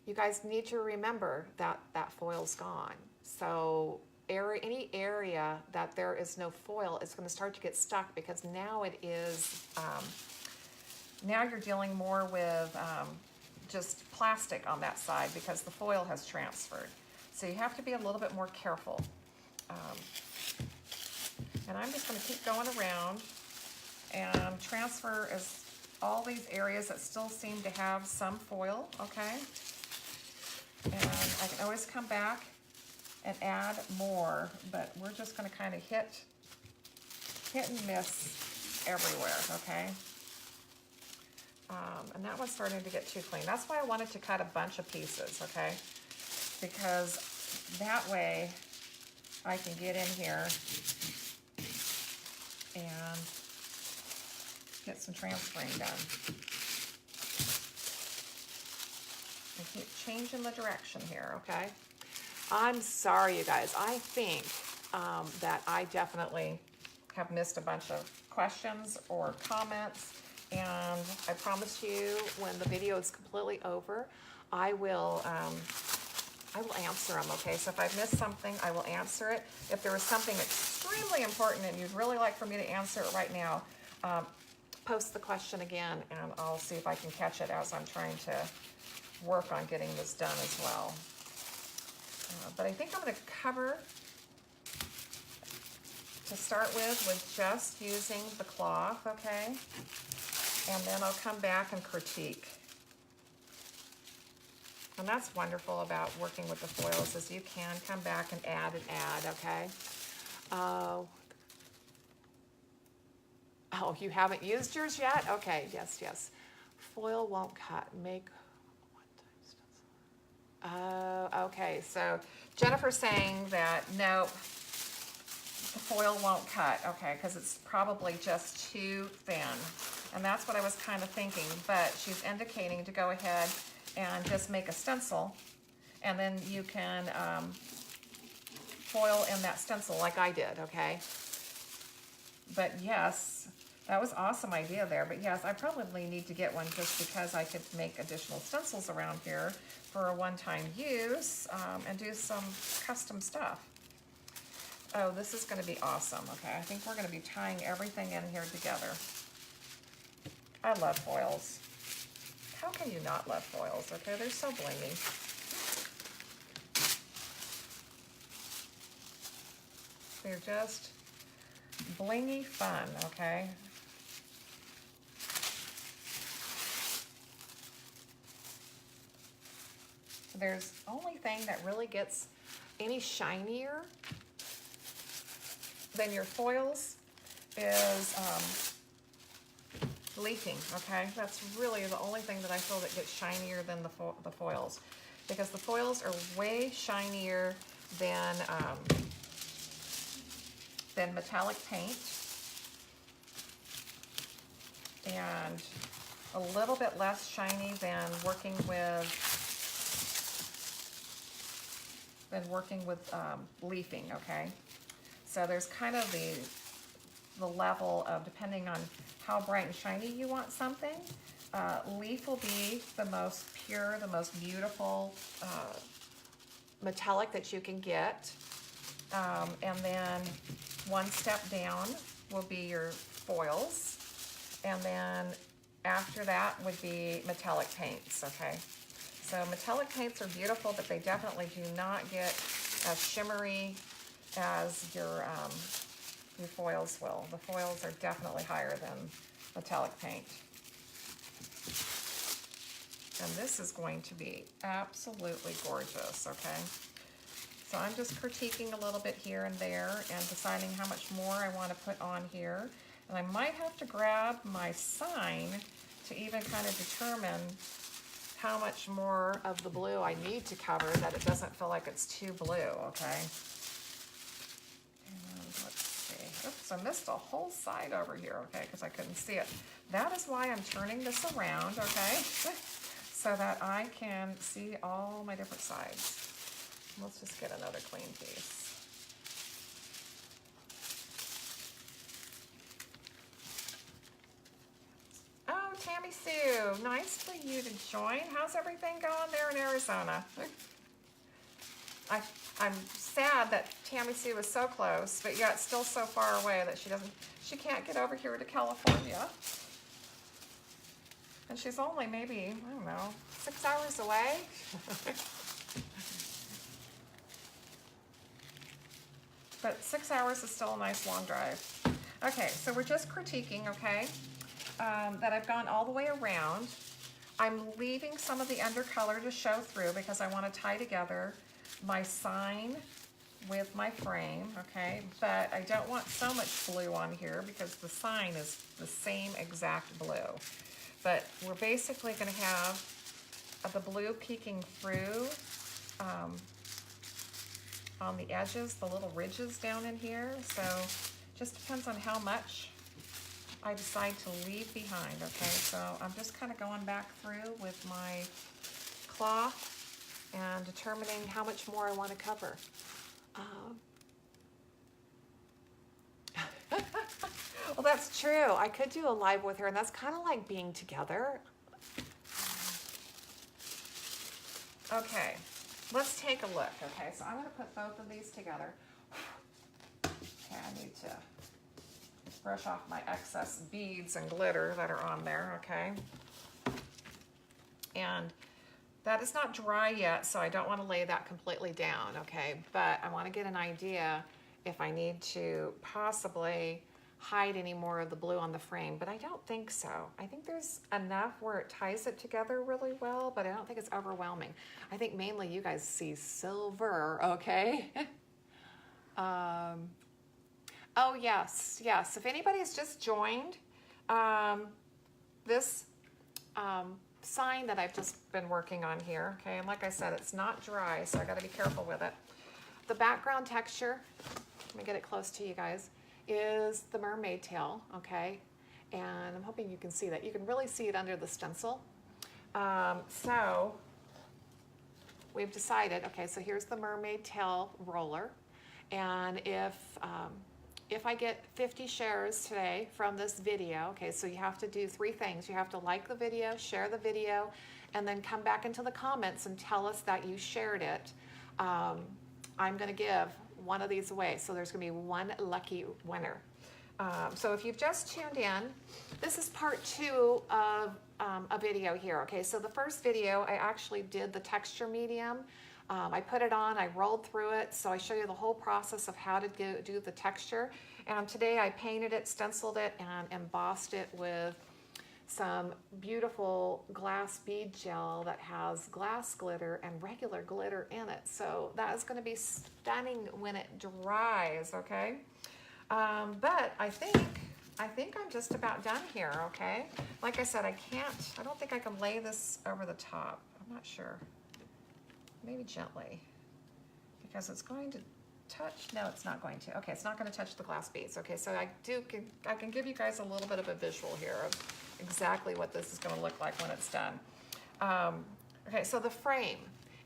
you guys need to remember that that foil's gone. So any area that there is no foil is going to start to get stuck because now it is, now you're dealing more with just plastic on that side because the foil has transferred. So you have to be a little bit more careful. And I'm just going to keep going around and transfer as all these areas that still seem to have some foil, okay? And I can always come back and add more, but we're just going to kind of hit and miss everywhere, okay? And that one's starting to get too clean. That's why I wanted to cut a bunch of pieces, okay? Because that way I can get in here and get some transferring done. And keep changing the direction here, okay? I'm sorry, you guys. I think that I definitely have missed a bunch of questions or comments, and I promise you when the video is completely over, I will answer them, okay? So if I've missed something, I will answer it. If there is something extremely important and you'd really like for me to answer it right now, post the question again, and I'll see if I can catch it as I'm trying to work on getting this done as well. But I think I'm going to cover, to start with just using the cloth, okay? And then I'll come back and critique. And that's wonderful about working with the foils is you can come back and add, okay? Oh, you haven't used yours yet? Okay, yes, yes. Foil won't cut. Make one-time stencil. Okay, so Jennifer's saying that no, the foil won't cut, okay, because it's probably just too thin. And that's what I was kind of thinking, but she's indicating to go ahead and just make a stencil, and then you can foil in that stencil like I did, okay? But yes, that was an awesome idea there, but yes, I probably need to get one just because I could make additional stencils around here for a one-time use and do some custom stuff. Oh, this is going to be awesome, okay? I think we're going to be tying everything in here together. I love foils. How can you not love foils, okay? They're so blingy. They're just blingy fun, okay? There's only thing that really gets any shinier than your foils is leafing, okay? That's really the only thing that I feel that gets shinier than the foils, because the foils are way shinier than metallic paint, and a little bit less shiny than working with leafing, okay? So there's kind of the level of, depending on how bright and shiny you want something. Leaf will be the most pure, the most beautiful metallic that you can get. And then one step down will be your foils. And then after that would be metallic paints, okay? So metallic paints are beautiful, but they definitely do not get as shimmery as your foils will. The foils are definitely higher than metallic paint. And this is going to be absolutely gorgeous, okay? So I'm just critiquing a little bit here and there and deciding how much more I want to put on here. And I might have to grab my sign to even kind of determine how much more of the blue I need to cover, that it doesn't feel like it's too blue, okay? Oops, I missed a whole side over here, okay, because I couldn't see it. That is why I'm turning this around, okay, so that I can see all my different sides. Let's just get another clean piece. Oh, Tammy Sue, nice for you to join. How's everything going there in Arizona? I'm sad that Tammy Sue is so close, but yet still so far away that she can't get over here to California. And she's only maybe, I don't know, 6 hours away. But 6 hours is still a nice long drive. Okay, so we're just critiquing, okay, that I've gone all the way around. I'm leaving some of the undercolor to show through because I want to tie together my sign with my frame, okay? But I don't want so much blue on here because the sign is the same exact blue. But we're basically going to have the blue peeking through on the edges, the little ridges down in here. So just depends on how much I decide to leave behind, okay? So I'm just kind of going back through with my cloth and determining how much more I want to cover. Well, that's true. I could do a live with her, and that's kind of like being together. Okay, let's take a look. Okay, so I'm going to put both of these together. Okay, I need to brush off my excess beads and glitter that are on there, okay? And that is not dry yet, so I don't want to lay that completely down, okay? But I want to get an idea if I need to possibly hide any more of the blue on the frame, but I don't think so. I think there's enough where it ties it together really well, but I don't think it's overwhelming. I think mainly you guys see silver, okay? Oh yes, yes. If anybody's just joined, this sign that I've just been working on here, okay, and like I said, it's not dry, so I gotta be careful with it. The background texture, let me get it close to you guys, is the mermaid tail, okay? And I'm hoping you can see that. You can really see it under the stencil. So we've decided, okay, so here's the mermaid tail roller. And if I get 50 shares today from this video, okay, so you have to do 3 things. You have to like the video, share the video, and then come back into the comments and tell us that you shared it. I'm gonna give one of these away, so there's gonna be one lucky winner. So if you've just tuned in, this is part 2 of a video here, okay? So the first video, I actually did the texture medium. I put it on, I rolled through it, so I show you the whole process of how to do the texture. And today I painted it, stenciled it, and embossed it with some beautiful glass bead gel that has glass glitter and regular glitter in it. So that is gonna be stunning when it dries, okay? But I think I'm just about done here, okay? Like I said, I don't think I can lay this over the top. I'm not sure. Maybe gently, because it's going to touch. No, it's not going to. Okay, it's not going to touch the glass beads. Okay, so I can give you guys a little bit of a visual here of exactly what this is going to look like when it's done. Okay, so the frame,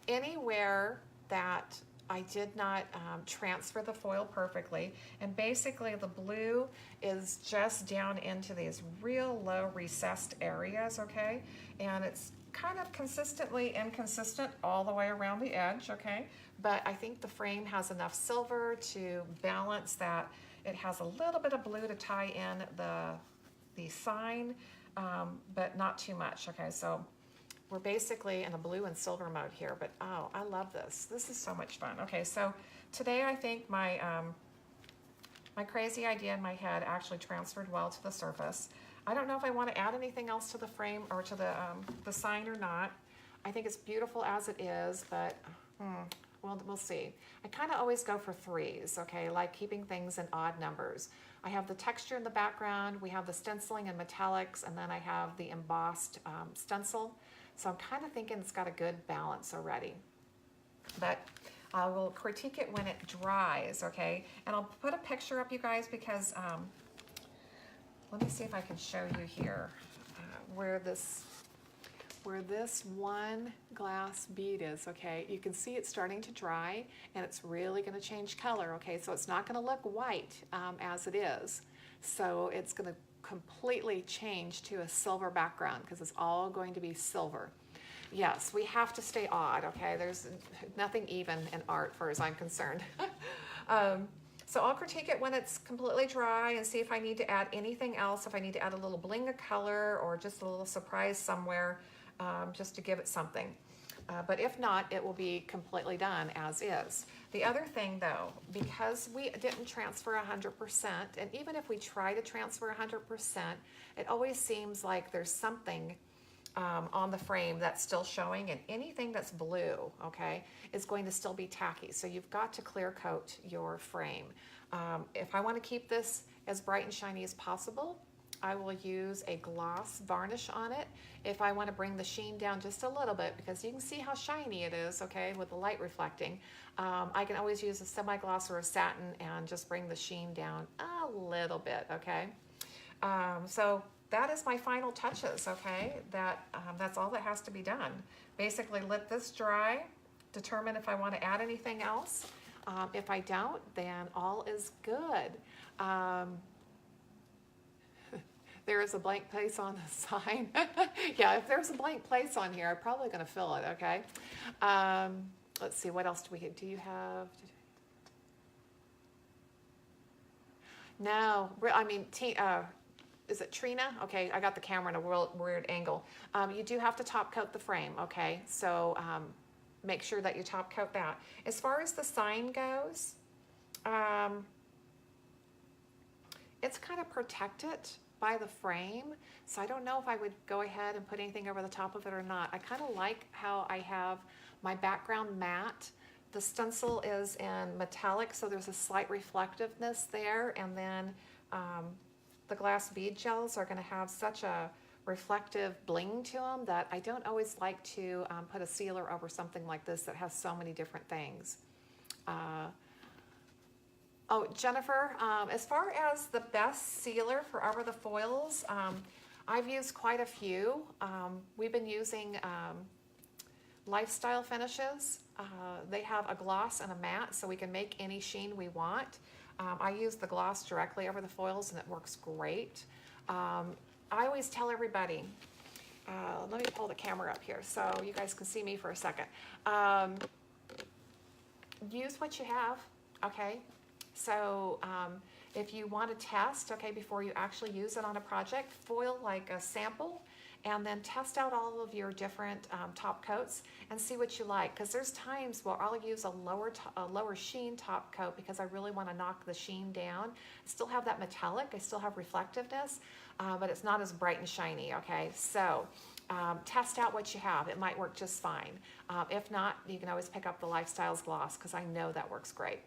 anywhere that I did not transfer the foil perfectly, and basically the blue is just down into these real low recessed areas, okay, and it's kind of consistently inconsistent all the way around the edge, okay? But I think the frame has enough silver to balance that. It has a little bit of blue to tie in the sign, but not too much, okay? So we're basically in a blue and silver mode here, but oh, I love this. This is so much fun. Okay, so today I think my, my crazy idea in my head actually transferred well to the surface. I don't know if I want to add anything else to the frame or to the sign or not. I think it's beautiful as it is, but we'll see. I kind of always go for 3s, okay, like keeping things in odd numbers. I have the texture in the background, we have the stenciling and metallics, and then I have the embossed stencil. So I'm kind of thinking it's got a good balance already. But I will critique it when it dries, okay? And I'll put a picture up, you guys, because let me see if I can show you here where this one glass bead is, okay? You can see it's starting to dry and it's really gonna change color, okay? So it's not gonna look white as it is. So it's gonna completely change to a silver background because it's all going to be silver. Yes, we have to stay odd, okay? There's nothing even in art, as far as I'm concerned. So I'll critique it when it's completely dry and see if I need to add anything else, if I need to add a little bling of color or just a little surprise somewhere, just to give it something. But if not, it will be completely done as is. The other thing though, because we didn't transfer 100%, and even if we try to transfer 100%, it always seems like there's something on the frame that's still showing, and anything that's blue, okay, is going to still be tacky. So you've got to clear coat your frame. If I want to keep this as bright and shiny as possible, I will use a gloss varnish on it. If I want to bring the sheen down just a little bit, because you can see how shiny it is, okay, with the light reflecting, I can always use a semi-gloss or a satin and just bring the sheen down a little bit, okay? So that is my final touches, okay? That's all that has to be done. Basically, let this dry, determine if I want to add anything else. If I don't, then all is good. There is a blank place on the sign. Yeah, if there's a blank place on here, I'm probably going to fill it, okay? Let's see, what else do you have? No, I mean, is it Trina? Okay, I got the camera in a weird angle. You do have to top coat the frame, okay? So make sure that you top coat that. As far as the sign goes, it's kind of protected by the frame. So I don't know if I would go ahead and put anything over the top of it or not. I kind of like how I have my background matte. The stencil is in metallic, so there's a slight reflectiveness there. And then the glass bead gels are going to have such a reflective bling to them that I don't always like to put a sealer over something like this that has so many different things. Oh, Jennifer, as far as the best sealer for over the foils, I've used quite a few. We've been using Lifestyle Finishes. They have a gloss and a matte, so we can make any sheen we want. I use the gloss directly over the foils, and it works great. I always tell everybody, let me pull the camera up here so you guys can see me for a second. Use what you have, okay? So if you want to test, okay, before you actually use it on a project, foil like a sample and then test out all of your different top coats and see what you like. Because there's times where I'll use a lower sheen top coat because I really want to knock the sheen down. I still have that metallic, I still have reflectiveness, but it's not as bright and shiny, okay? So test out what you have. It might work just fine. If not, you can always pick up the Lifestyles gloss because I know that works great.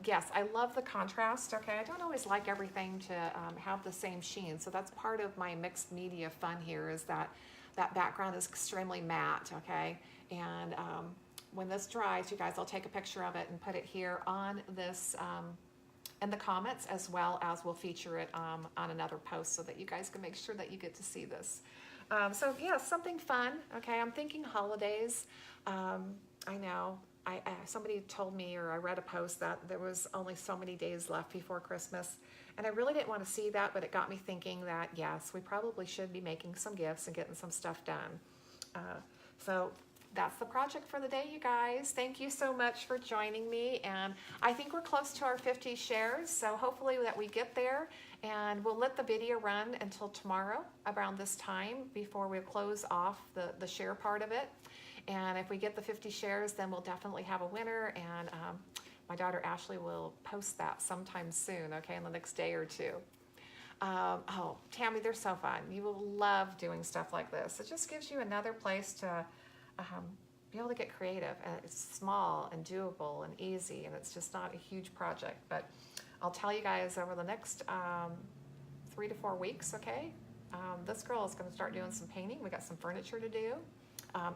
Yes, I love the contrast, okay? I don't always like everything to have the same sheen, so that's part of my mixed media fun here is that that background is extremely matte, okay? And when this dries, you guys, I'll take a picture of it and put it here on this, in the comments, as well as we'll feature it on another post so that you guys can make sure that you get to see this. So yeah, something fun, okay? I'm thinking holidays. I know. Somebody told me, or I read a post that there was only so many days left before Christmas, and I really didn't want to see that, but it got me thinking that yes, we probably should be making some gifts and getting some stuff done. So that's the project for the day, you guys. Thank you so much for joining me, and I think we're close to our 50 shares, so hopefully that we get there, and we'll let the video run until tomorrow around this time before we close off the share part of it. And if we get the 50 shares, then we'll definitely have a winner, and my daughter Ashley will post that sometime soon, okay, in the next day or two. Oh, Tammy, they're so fun. You will love doing stuff like this. It just gives you another place to be able to get creative. And it's small and doable and easy, and it's just not a huge project. But I'll tell you guys over the next 3 to 4 weeks, okay? This girl is going to start doing some painting. We got some furniture to do.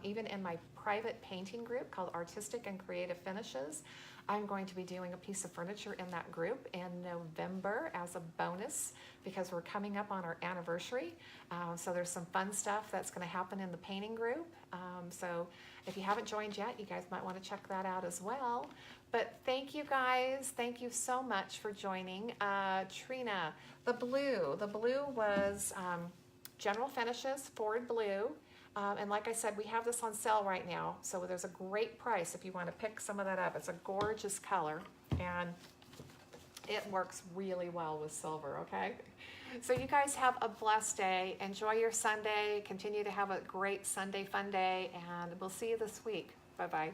Even in my private painting group called Artistic and Creative Finishes, I'm going to be doing a piece of furniture in that group in November as a bonus because we're coming up on our anniversary. So there's some fun stuff that's going to happen in the painting group. So if you haven't joined yet, you guys might want to check that out as well. But thank you guys. Thank you so much for joining. Trina, the blue was General Finishes Ford Blue. And like I said, we have this on sale right now, so there's a great price if you want to pick some of that up. It's a gorgeous color, and it works really well with silver, okay? So you guys have a blessed day. Enjoy your Sunday. Continue to have a great Sunday fun day, and we'll see you this week. Bye-bye.